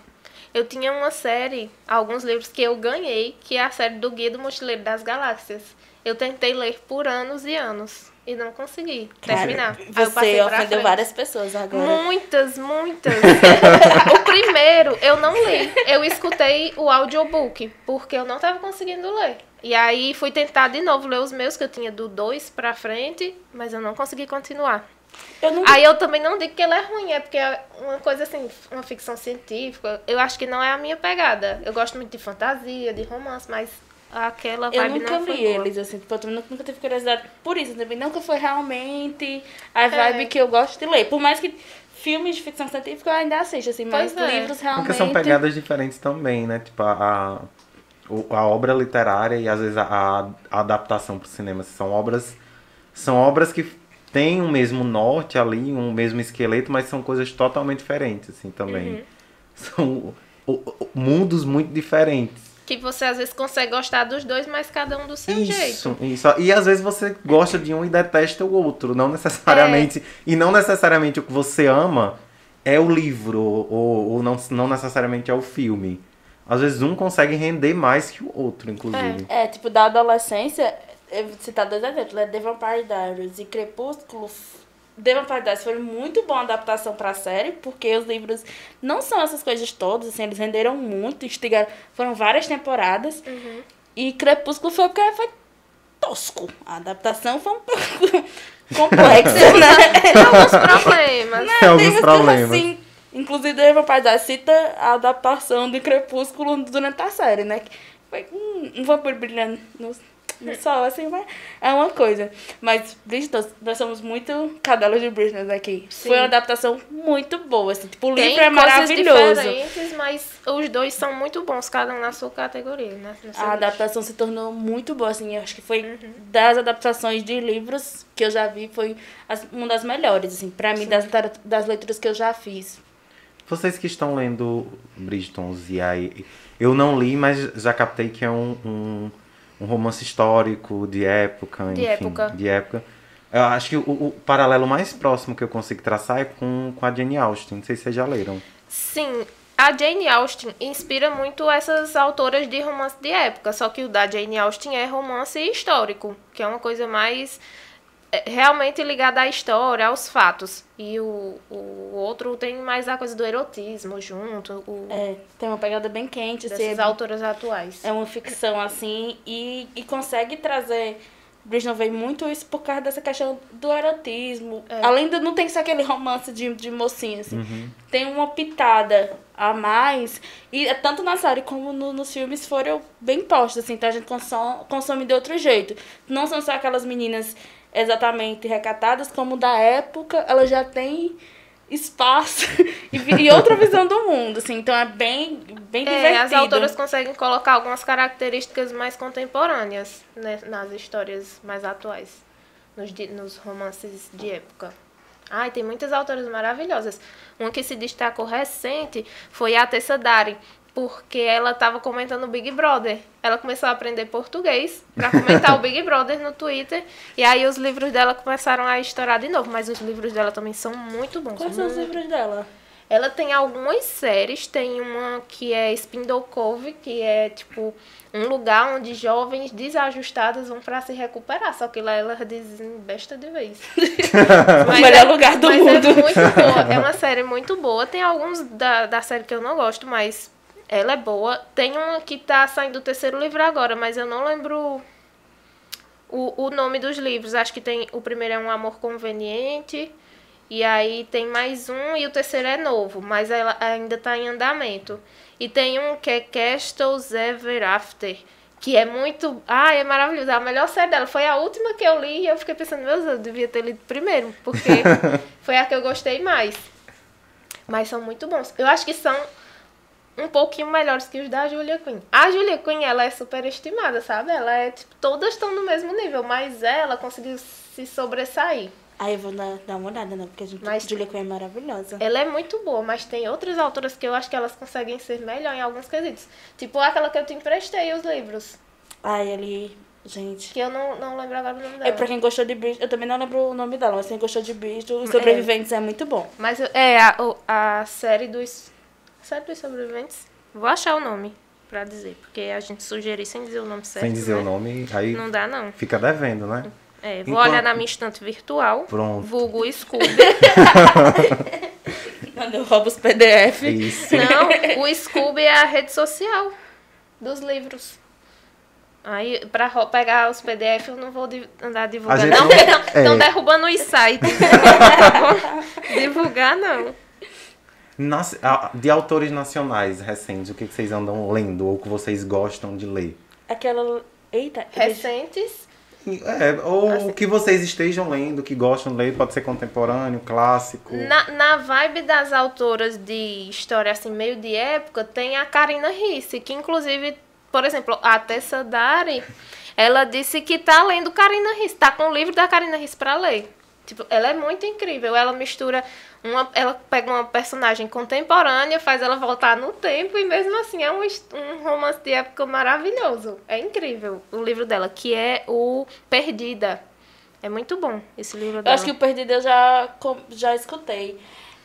Eu tinha uma série, alguns livros que eu ganhei, que é a série do Guia do Mochileiro das Galáxias. Eu tentei ler por anos e anos e não consegui terminar. Você ofendeu várias pessoas agora. Muitas. O primeiro eu não li. Eu escutei o audiobook, porque eu não estava conseguindo ler. E aí fui tentar de novo ler os meus, que eu tinha do 2 pra frente, mas eu não consegui continuar. Aí eu também não digo que ele é ruim, é porque é uma coisa assim, uma ficção científica. Eu acho que não é a minha pegada. Eu gosto muito de fantasia, de romance, mas aquela vibe não foi boa. Eu nunca li eles, assim, tipo, eu também nunca tive curiosidade por isso. Também nunca foi realmente a vibe que eu gosto de ler. Por mais que filmes de ficção científica eu ainda assisto, assim, mas livros realmente... Porque são pegadas diferentes também, né? Tipo, a obra literária e às vezes a adaptação para o cinema. São obras que têm o mesmo norte ali, um mesmo esqueleto, mas são coisas totalmente diferentes, assim, também. São mundos muito diferentes. Que você às vezes consegue gostar dos dois, mas cada um do seu jeito. Isso. E às vezes você gosta de um e detesta o outro. Não necessariamente. E não necessariamente o que você ama é o livro, ou não necessariamente é o filme. Às vezes um consegue render mais que o outro, inclusive. Tipo, da adolescência, eu vou citar 2 exemplos, né? The Vampire Diaries e Crepúsculo. The Vampire Diaries foi muito boa adaptação pra série, porque os livros não são essas coisas todas, assim, eles renderam muito, foram várias temporadas. E Crepúsculo foi porque foi tosco. A adaptação foi um pouco complexa, né? Tem alguns problemas. Tem alguns problemas. Assim, inclusive, The Vampire Diaries cita a adaptação de Crepúsculo durante a série, né? Foi um vampiro brilhando no sol, assim, mas é uma coisa. Mas, Bridgerton, nós somos muito cadelas de Bridgerton aqui. Sim. Foi uma adaptação muito boa, assim. Tipo, o livro é maravilhoso. Diferentes, mas os dois são muito bons, cada um na sua categoria, né? A adaptação se tornou muito boa, assim. Eu acho que foi das adaptações de livros que eu já vi, foi uma das melhores, assim, pra mim, das leituras que eu já fiz. Vocês que estão lendo Bridgerton, e aí, eu não li, mas já captei que é um romance histórico, de época, de época. Eu acho que o paralelo mais próximo que eu consigo traçar é com a Jane Austen. Não sei se vocês já leram. Sim, a Jane Austen inspira muito essas autoras de romance de época, só que o da Jane Austen é romance histórico, que é uma coisa mais realmente ligada à história, aos fatos. E o outro tem mais a coisa do erotismo junto. Tem uma pegada bem quente. Dessas autoras atuais. É uma ficção, assim, e consegue trazer... Bridgerton veio muito isso por causa dessa questão do erotismo. Além de não tem só aquele romance de mocinha, assim. Tem uma pitada a mais. E tanto na série como nos filmes foram bem postos, assim. Então a gente consome de outro jeito. Não são só aquelas meninas exatamente recatadas, como da época, ela já tem espaço e outra visão do mundo, assim, então é bem divertido. As autoras conseguem colocar algumas características mais contemporâneas, né, nas histórias mais atuais, nos romances de época. Tem muitas autoras maravilhosas. Uma que se destacou recente foi a Tessa Dari, porque ela estava comentando o Big Brother. Ela começou a aprender português para comentar o Big Brother no Twitter. E aí os livros dela começaram a estourar de novo. Mas os livros dela também são muito bons. Quais são os livros dela? Ela tem algumas séries. Tem uma que é Spindle Cove, que é tipo um lugar onde jovens desajustados vão para se recuperar. Só que lá ela dizem besta de vez. O melhor lugar do mundo. É muito boa. É uma série muito boa. Tem alguns da série que eu não gosto, mas... ela é boa. Tem uma que tá saindo o 3º livro agora, mas eu não lembro o nome dos livros. Acho que tem... o primeiro é Um Amor Conveniente. E aí tem mais um e o 3º é novo. Mas ela ainda tá em andamento. E tem um que é Castles Ever After. que é muito... é maravilhoso. A melhor série dela foi a última que eu li e eu fiquei pensando, meu Deus, eu devia ter lido primeiro, porque foi a que eu gostei mais. Mas são muito bons. Eu acho que são um pouquinho melhores que os da Julia Quinn. A Julia Quinn, ela é superestimada, sabe? Ela é, tipo, todas estão no mesmo nível, mas ela conseguiu se sobressair. Aí eu vou dar uma olhada, né? Porque a Julia Quinn é maravilhosa. Ela é muito boa, mas tem outras autoras que eu acho que elas conseguem ser melhor em alguns quesitos. Tipo aquela que eu te emprestei, os livros. Ali, gente... Que eu não lembro agora o nome dela. É pra quem gostou de Bristol, eu também não lembro o nome dela, mas quem gostou de Bristol, Os Sobreviventes é muito bom. Mas a série dos Sobreviventes, vou achar o nome pra dizer, porque a gente sugeriu sem dizer o nome certo. Sem dizer né? o nome, aí não dá não. Fica devendo, né? Vou olhar na minha estante virtual, Pronto. vulgo Scooby. Quando eu roubo os PDF. Isso. Não, o Scooby é a rede social dos livros. Aí, pra pegar os PDF, eu não vou andar divulgando. Não, estão derrubando os sites. Não vou divulgar, não. De autores nacionais recentes, o que vocês andam lendo ou que vocês gostam de ler? Aquela... Eita. Recentes. Ou assim, o que vocês estejam lendo, que gostam de ler, pode ser contemporâneo, clássico. Na vibe das autoras de história, assim, meio de época, tem a Karina Risse, que inclusive, por exemplo, a Tessa Dari, ela disse que tá lendo Karina Risse, tá com o livro da Karina Risse pra ler. Tipo, ela é muito incrível, ela mistura, ela pega uma personagem contemporânea, faz ela voltar no tempo e mesmo assim é um romance de época maravilhoso. É incrível o livro dela, que é o Perdida. É muito bom esse livro dela. Eu acho que o Perdida eu já escutei.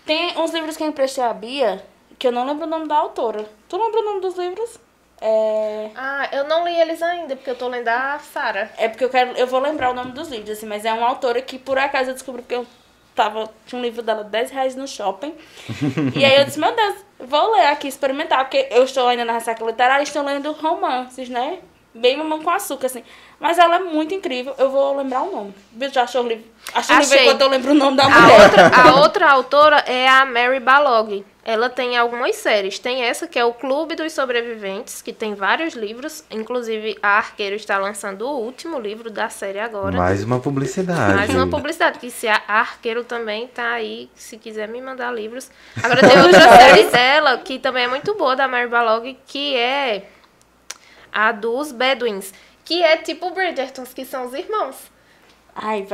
Tem uns livros que eu emprestei à Bia, que eu não lembro o nome da autora. Tu lembra o nome dos livros? Eu não li eles ainda, porque eu tô lendo a Sara. É porque eu vou lembrar o nome dos livros, assim, mas é uma autora que por acaso eu descobri que tinha um livro dela R$10 no shopping. E aí eu disse, meu Deus, vou ler aqui, experimentar, porque eu estou ainda na ressaca literária e estou lendo romances, né? Bem mamão com açúcar, assim. Mas ela é muito incrível, eu vou lembrar o nome. Já achou o livro? Achei o livro enquanto eu lembro o nome da mulher. A outra autora é a Mary Balog. Ela tem algumas séries. Tem essa que é o Clube dos Sobreviventes, que tem vários livros. Inclusive, a Arqueiro está lançando o último livro da série agora. Mais uma publicidade. Mais uma publicidade, que se a Arqueiro também tá aí, se quiser me mandar livros. Agora tem outra série dela, que também é muito boa, da Mary Balog, que é a dos Bedouins, que é tipo Bridgertons, que são os irmãos. Aí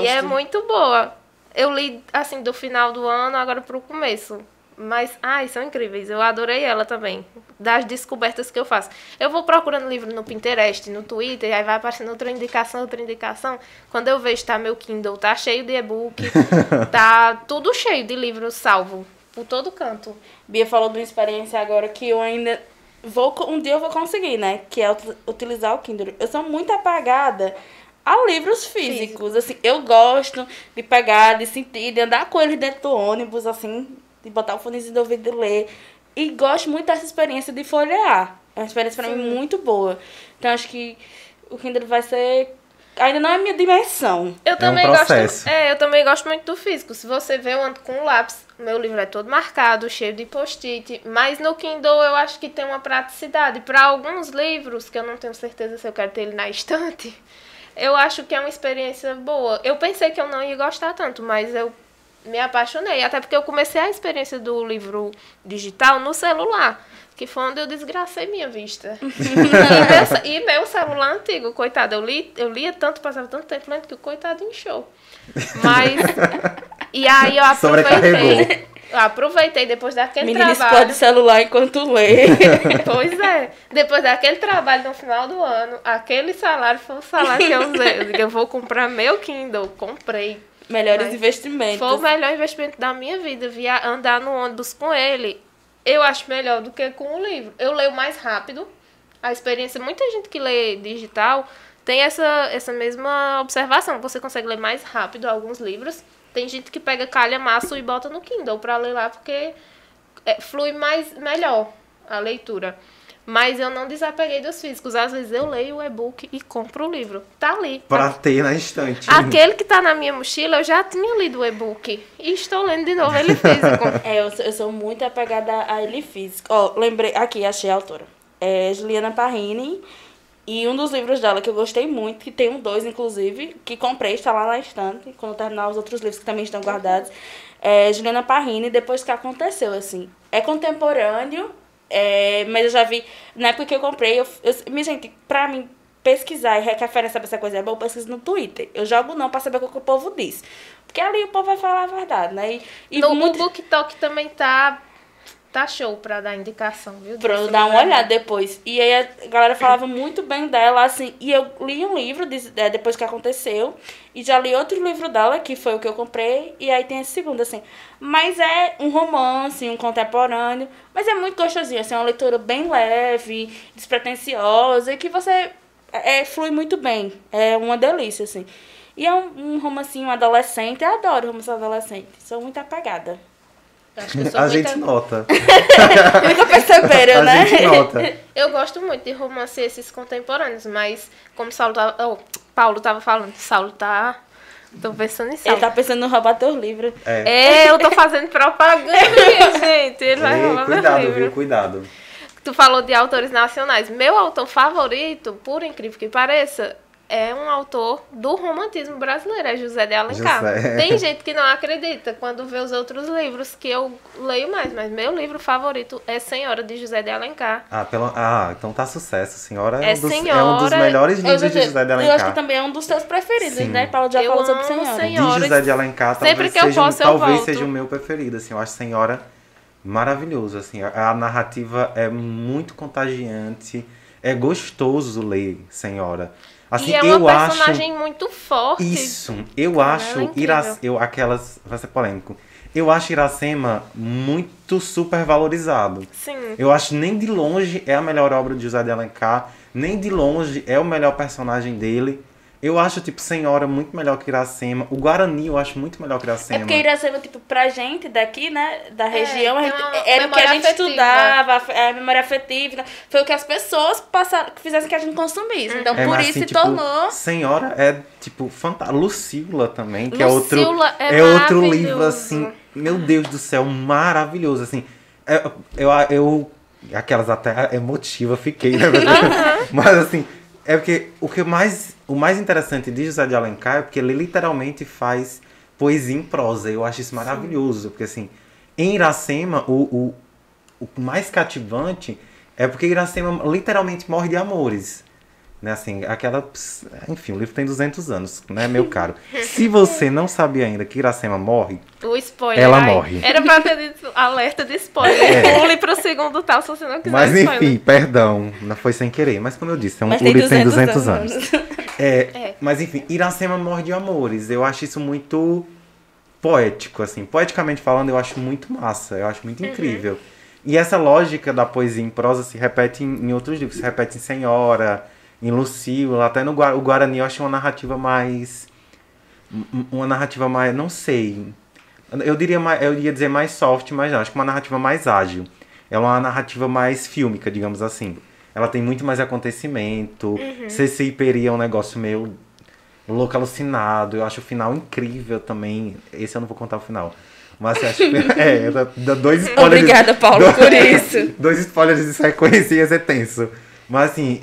é muito boa. Eu li, assim, do final do ano, agora pro começo. Mas, são incríveis. Eu adorei ela também. Das descobertas que eu faço. Eu vou procurando livro no Pinterest, no Twitter, aí vai aparecendo outra indicação. Quando eu vejo, tá meu Kindle, tá cheio de e-book, tá tudo cheio de livros salvo, por todo canto. Bia falou de uma experiência agora que eu ainda um dia eu vou conseguir, né? Que é utilizar o Kindle. Eu sou muito apagada a livros físicos. Assim, eu gosto de pegar, de sentir, de andar com eles dentro do ônibus, assim, de botar o fonezinho do ouvido e ler. E gosto muito dessa experiência de folhear. É uma experiência pra mim muito boa. Então, acho que o Kindle vai ser... Ainda não é minha dimensão. Eu também gosto muito do físico. Se você vê, eu ando com um lápis. Meu livro é todo marcado, cheio de post-it. Mas no Kindle eu acho que tem uma praticidade. Para alguns livros, que eu não tenho certeza se eu quero ter ele na estante, eu acho que é uma experiência boa. Eu pensei que eu não ia gostar tanto, mas eu me apaixonei. Até porque eu comecei a experiência do livro digital no celular, que foi onde eu desgracei minha vista. e meu celular antigo, coitado, eu lia tanto, passava tanto tempo lendo que o coitado inchou. Mas, e aí eu aproveitei depois daquele trabalho. Menina, explode celular enquanto lê. Pois é. Depois daquele trabalho no final do ano, aquele salário foi o salário que eu usei. Eu vou comprar meu Kindle. Comprei. Melhores investimentos. Foi o melhor investimento da minha vida. Andar no ônibus com ele. Eu acho melhor do que com o livro. Eu leio mais rápido. A experiência, muita gente que lê digital tem essa mesma observação. Você consegue ler mais rápido alguns livros. Tem gente que pega calhamaço e bota no Kindle pra ler lá, porque flui melhor a leitura. Mas eu não desapeguei dos físicos. Às vezes eu leio o e-book e compro o livro. Tá ali. Pra ter na estante. Aquele que tá na minha mochila, eu já tinha lido o e-book. E estou lendo de novo ele físico. Eu sou muito apegada a ele físico. Lembrei. Aqui, achei a autora. É Juliana Parrini. E um dos livros dela que eu gostei muito, que tem dois, inclusive, que comprei, está lá na estante, quando eu terminar os outros livros que também estão guardados, é Juliana Parrini, Depois que Aconteceu, assim. É contemporâneo, mas eu já vi, na época que eu comprei, minha gente, pra mim, pesquisar e referência saber se a coisa é boa, eu pesquiso no Twitter. Eu jogo não pra saber o que o povo diz. Porque ali o povo vai falar a verdade, né? O BookTok também tá show pra dar indicação, viu? Pra eu dar uma olhada depois. E aí a galera falava muito bem dela, assim. E eu li um livro depois que aconteceu. E já li outro livro dela, que foi o que eu comprei. E aí tem esse segundo, assim. Mas é um romance, um contemporâneo. Mas é muito gostosinho, assim. É uma leitura bem leve, despretensiosa. E que você flui muito bem. É uma delícia, assim. E é um romancinho adolescente. Eu adoro romance adolescente. Sou muito apegada. Acho que eu sou a gente nota. Nunca perceberam, né? A gente nota. Eu gosto muito de romance esses contemporâneos, mas como Paulo tava falando, Saulo tá... Tô pensando em Saulo. Ele tá pensando em roubar teu livro. Eu tô fazendo propaganda, gente. Ele vai roubar meu livro. Cuidado, viu? Cuidado. Tu falou de autores nacionais. Meu autor favorito, por incrível que pareça, é um autor do romantismo brasileiro, é José de Alencar. Tem gente que não acredita quando vê os outros livros que eu leio mais, mas meu livro favorito é Senhora, de José de Alencar. Então tá sucesso. Senhora é um dos melhores livros de José de Alencar. Eu acho que também é um dos teus preferidos, sim, né? Paulo já falou sobre Senhora. De José de Alencar, talvez seja o meu preferido. Assim, eu acho Senhora maravilhoso. Assim, a narrativa é muito contagiante, é gostoso ler Senhora. Assim, e é uma personagem muito forte. Isso, eu acho vai ser polêmico. Eu acho Iracema muito super valorizado. Sim. Eu acho nem de longe é a melhor obra de José de Alencar, nem de longe é o melhor personagem dele. Eu acho, tipo, Senhora muito melhor que Iracema. O Guarani eu acho muito melhor que Iracema. É porque Iracema, tipo, pra gente daqui, né, da região, era o que a gente estudava, a memória afetiva. Foi o que as pessoas fizessem que a gente consumisse. Então, por isso se tornou... Senhora é, tipo, fantástica. Lucila também, que Lucila é outro livro, assim, meu Deus do céu, maravilhoso, assim. Eu aquelas até emotiva fiquei, né? Mas, assim... É porque o mais interessante de José de Alencar é porque ele literalmente faz poesia em prosa. Eu acho isso maravilhoso. Sim. Porque, assim, em Iracema, o mais cativante é porque Iracema literalmente morre de amores. Né, assim, enfim, o livro tem 200 anos, né, meu caro? Se você não sabia ainda que Iracema morre, o spoiler, ela morre. Era pra ter dito alerta de spoiler. Pule pro segundo tal, se você não quiser. Mas enfim, spoiler. Perdão, não foi sem querer. Mas como eu disse, o livro tem 200 anos. Mas enfim, Iracema morre de amores. Eu acho isso muito poético, assim. Poeticamente falando, eu acho muito massa. Eu acho muito incrível. E essa lógica da poesia em prosa se repete em outros livros. Se repete em Senhora... Em Lucila, até no o Guarani eu acho uma narrativa mais, não sei, eu ia dizer mais soft, mas não, acho que uma narrativa mais ágil. É uma narrativa mais fílmica, digamos assim. Ela tem muito mais acontecimento. CCI Peri é um negócio meio louco, alucinado. Eu acho o final incrível também. Esse eu não vou contar o final. Mas eu acho que dá 2 spoilers. Obrigada, Paulo, por isso. 2 spoilers de sequência ia ser tenso. Mas assim,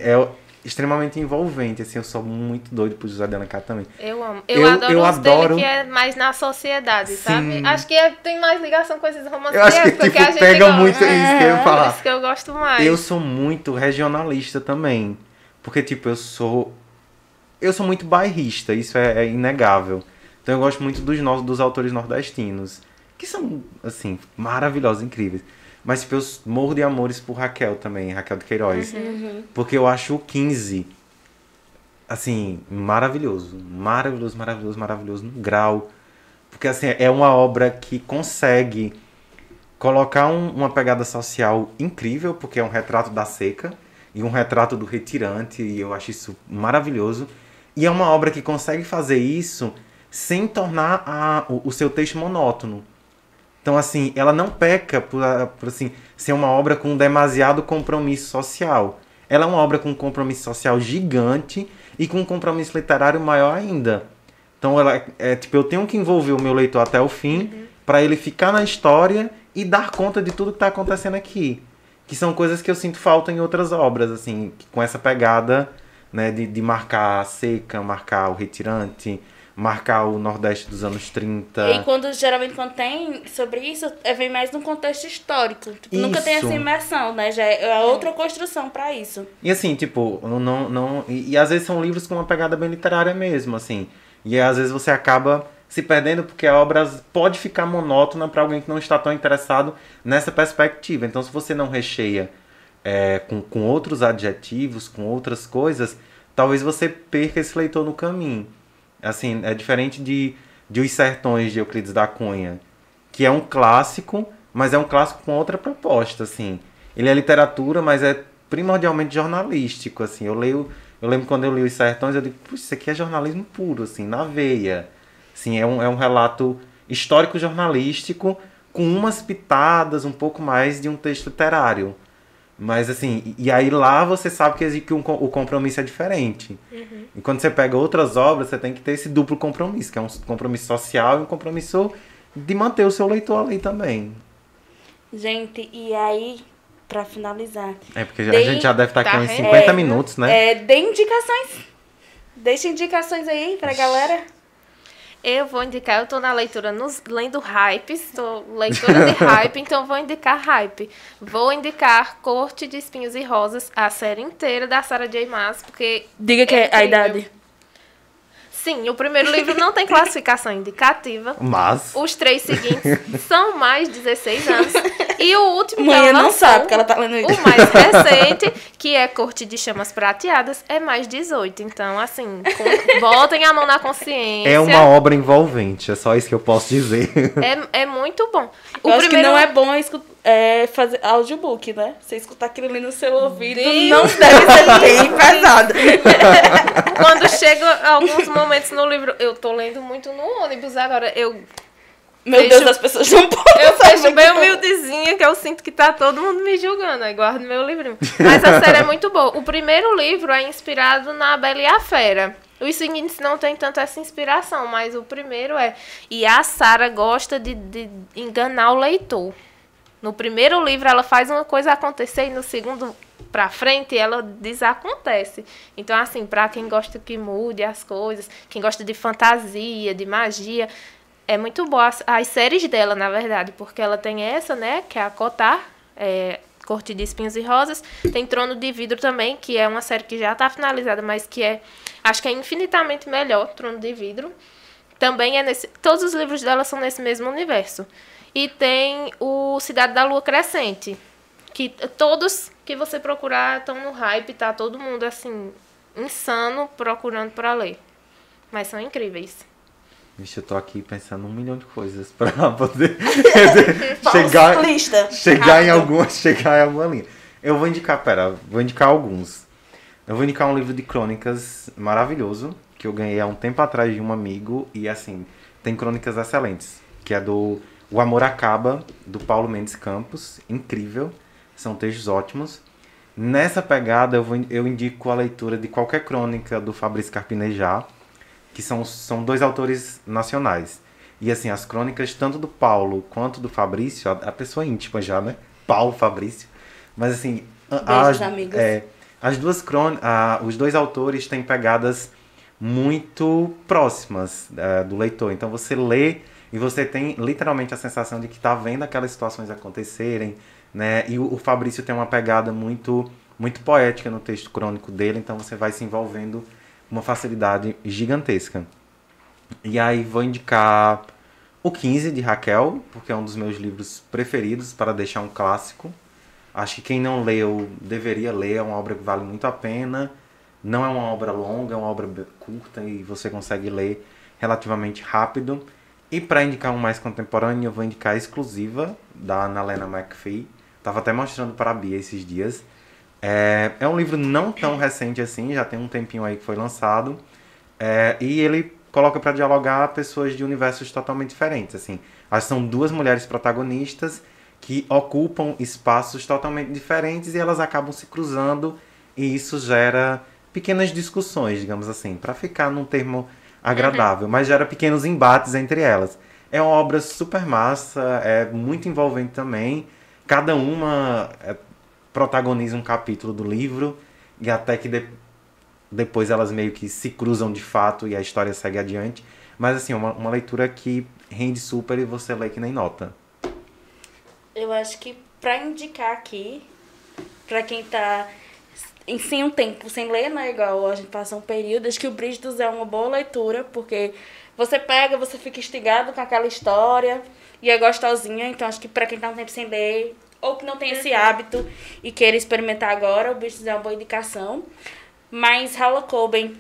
extremamente envolvente, assim, eu sou muito doido por José de Alencar também. Eu amo. Eu adoro dele que é mais na sociedade, sim. Sabe? Acho que tem mais ligação com esses romances. Eu acho que, tipo, a gente pega muito isso que eu ia falar. Isso que eu gosto mais. Eu sou muito regionalista também, porque, tipo, eu sou muito bairrista, isso é inegável. Então eu gosto muito dos autores nordestinos, que são, assim, maravilhosos, incríveis. Mas, tipo, eu morro de amores por Raquel também, Raquel de Queiroz. Porque eu acho o 15, assim, maravilhoso. Maravilhoso, maravilhoso, maravilhoso no grau. Porque, assim, é uma obra que consegue colocar uma pegada social incrível, porque é um retrato da seca e um retrato do retirante, e eu acho isso maravilhoso. E é uma obra que consegue fazer isso sem tornar o seu texto monótono. Então, assim, ela não peca por assim, ser uma obra com demasiado compromisso social. Ela é uma obra com um compromisso social gigante e com um compromisso literário maior ainda. Então, ela tipo, eu tenho que envolver o meu leitor até o fim para ele ficar na história e dar conta de tudo que está acontecendo aqui. Que são coisas que eu sinto falta em outras obras, assim, com essa pegada né? De marcar a seca, marcar o retirante, marcar o Nordeste dos anos 30. E geralmente quando tem sobre isso, vem mais num contexto histórico. Tipo, nunca tem essa imersão, né? Já é outra construção pra isso. E assim, tipo, e às vezes são livros com uma pegada bem literária mesmo, assim. E às vezes você acaba se perdendo porque a obra pode ficar monótona para alguém que não está tão interessado nessa perspectiva. Então, se você não recheia com outros adjetivos, com outras coisas, talvez você perca esse leitor no caminho. Assim, é diferente de Os Sertões, de Euclides da Cunha, que é um clássico, mas é um clássico com outra proposta, assim. Ele é literatura, mas é primordialmente jornalístico, assim. Eu lembro quando eu li Os Sertões, eu digo, puxa, isso aqui é jornalismo puro, assim, na veia. Assim, é um relato histórico-jornalístico com umas pitadas um pouco mais de um texto literário. Mas assim, e aí lá você sabe que o compromisso é diferente. Uhum. E quando você pega outras obras, você tem que ter esse duplo compromisso, que é um compromisso social e um compromisso de manter o seu leitor ali também. Gente, e aí, pra finalizar... porque a gente já deve estar com uns 50 minutos, né? Dê indicações. Deixa indicações aí pra galera. Eu vou indicar, eu tô na leitura, lendo Hype, sou leitora de Hype, então vou indicar Hype. Vou indicar Corte de Espinhos e Rosas, a série inteira da Sarah J. Maas, porque... Diga que é a idade. Sim, o primeiro livro não tem classificação indicativa. Mas... Os 3 seguintes são mais 16 anos. E o último que ela lançou, não sabe que ela tá lendo isso. O mais recente, que é Corte de Chamas Prateadas, é mais 18. Então, assim, botem a mão na consciência. É uma obra envolvente, é só isso que eu posso dizer. É muito bom. Eu acho que não é bom fazer audiobook, né? Você escutar aquilo ali no seu ouvido, não deve ser bem pesado. Quando chega alguns momentos no livro, eu tô lendo muito no ônibus agora, Meu Deus, as pessoas não podem. Eu fecho bem humildezinha, que eu sinto que tá todo mundo me julgando. Aí guardo meu livrinho. Mas a série é muito boa. O primeiro livro é inspirado na Bela e a Fera. Os seguintes não tem tanto essa inspiração, mas o primeiro é. E a Sarah gosta de enganar o leitor. No primeiro livro ela faz uma coisa acontecer e no segundo pra frente ela desacontece. Então, assim, pra quem gosta que mude as coisas, quem gosta de fantasia, de magia... É muito boa as séries dela, na verdade, porque ela tem essa, né, que é a Cotar, Corte de Espinhos e Rosas. Tem Trono de Vidro também, que é uma série que já está finalizada, mas que acho que é infinitamente melhor, Trono de Vidro. Também todos os livros dela são nesse mesmo universo. E tem o Cidade da Lua Crescente, que todos que você procurar estão no hype, tá todo mundo, assim, insano procurando para ler. Mas são incríveis. Vixe, eu tô aqui pensando 1 milhão de coisas pra poder chegar em alguma linha. Eu vou indicar alguns. Eu vou indicar um livro de crônicas maravilhoso, que eu ganhei há um tempo atrás de um amigo, e assim, tem crônicas excelentes, que é do O Amor Acaba, do Paulo Mendes Campos, incrível, são textos ótimos. Nessa pegada, eu indico a leitura de qualquer crônica do Fabrício Carpinejar, que são 2 autores nacionais. E assim, as crônicas tanto do Paulo quanto do Fabrício, a pessoa íntima já, né? Paulo, Fabrício. Mas assim, amigos. Os 2 autores têm pegadas muito próximas do leitor. Então você lê e você tem literalmente a sensação de que está vendo aquelas situações acontecerem, né? E o Fabrício tem uma pegada muito, muito poética no texto crônico dele, então você vai se envolvendo uma facilidade gigantesca. E aí vou indicar o 15, de Raquel, porque é um dos meus livros preferidos, para deixar um clássico. Acho que quem não leu deveria ler, é uma obra que vale muito a pena. Não é uma obra longa, é uma obra curta e você consegue ler relativamente rápido. E para indicar um mais contemporâneo, eu vou indicar a Exclusiva, da Ana Helena McPhee. Estava até mostrando para a Bia esses dias. É um livro não tão recente assim, já tem um tempinho aí que foi lançado. E ele coloca para dialogar pessoas de universos totalmente diferentes. Assim. São 2 mulheres protagonistas que ocupam espaços totalmente diferentes e elas acabam se cruzando. E isso gera pequenas discussões, digamos assim, para ficar num termo agradável. Mas gera pequenos embates entre elas. É uma obra super massa, é muito envolvente também. Cada uma... protagoniza um capítulo do livro e até que depois elas meio que se cruzam de fato e a história segue adiante. Mas assim, uma leitura que rende super e você lê que nem nota. Eu acho que pra indicar aqui, pra quem tá sem um tempo, sem ler, né, igual a gente passa um período, acho que o Bridgerton é uma boa leitura, porque você pega, você fica instigado com aquela história e é gostosinha, então acho que pra quem tá um tempo sem ler, ou que não tem esse hábito e queira experimentar agora, o Bridgerton é uma boa indicação. Mas Harlan Coben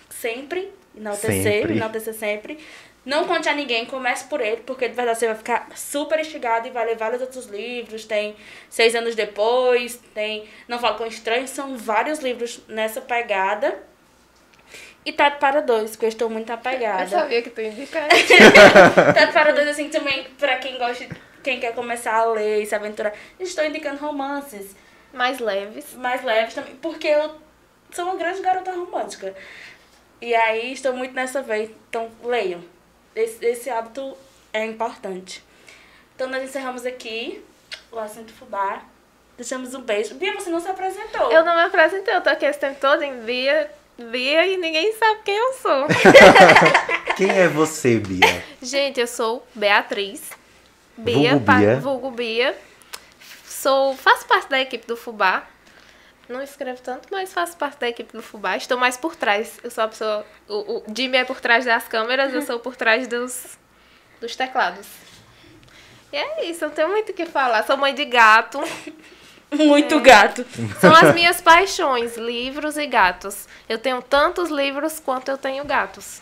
sempre, enaltecer sempre. Não conte a ninguém, comece por ele, porque de verdade você vai ficar super instigado e vai ler vários outros livros. Tem 6 anos depois, tem Não Falo com Estranhos, são vários livros nessa pegada. E Tato para Dois, que eu estou muito apegada. Eu sabia que tu ia indicar. Tato para Dois, assim, também, pra quem gosta, quem quer começar a ler e se aventurar. Estou indicando romances. Mais leves. Mais leves também, porque eu sou uma grande garota romântica. E aí estou muito nessa veia, então leiam. Esse hábito é importante. Então nós encerramos aqui o assunto fubá. Deixamos um beijo. Bia, você não se apresentou. Eu não me apresentei, eu tô aqui esse tempo todo em Bia e ninguém sabe quem eu sou. Quem é você, Bia? Gente, eu sou Beatriz. Vulgo Bia. Vulgo Bia. Faço parte da equipe do Fubá. Não escrevo tanto, mas faço parte da equipe do Fubá. Estou mais por trás. Eu sou a pessoa... O Jimmy é por trás das câmeras, eu sou por trás dos teclados. E é isso, não tenho muito o que falar. Sou mãe de gato. Muito gato. São as minhas paixões, livros e gatos. Eu tenho tantos livros quanto eu tenho gatos.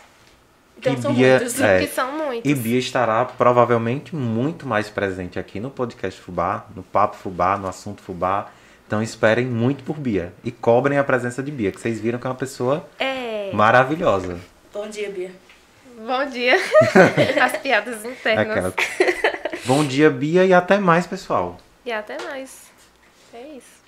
Então E são Bia, muitos. Que são muitos. E Bia estará provavelmente muito mais presente aqui no podcast Fubá, no Papo Fubá, no Assunto Fubá. Então esperem muito por Bia. E cobrem a presença de Bia, que vocês viram que é uma pessoa maravilhosa. Bom dia, Bia. Bom dia. As piadas internas. Aquela. Bom dia, Bia, e até mais, pessoal. E até mais. É isso.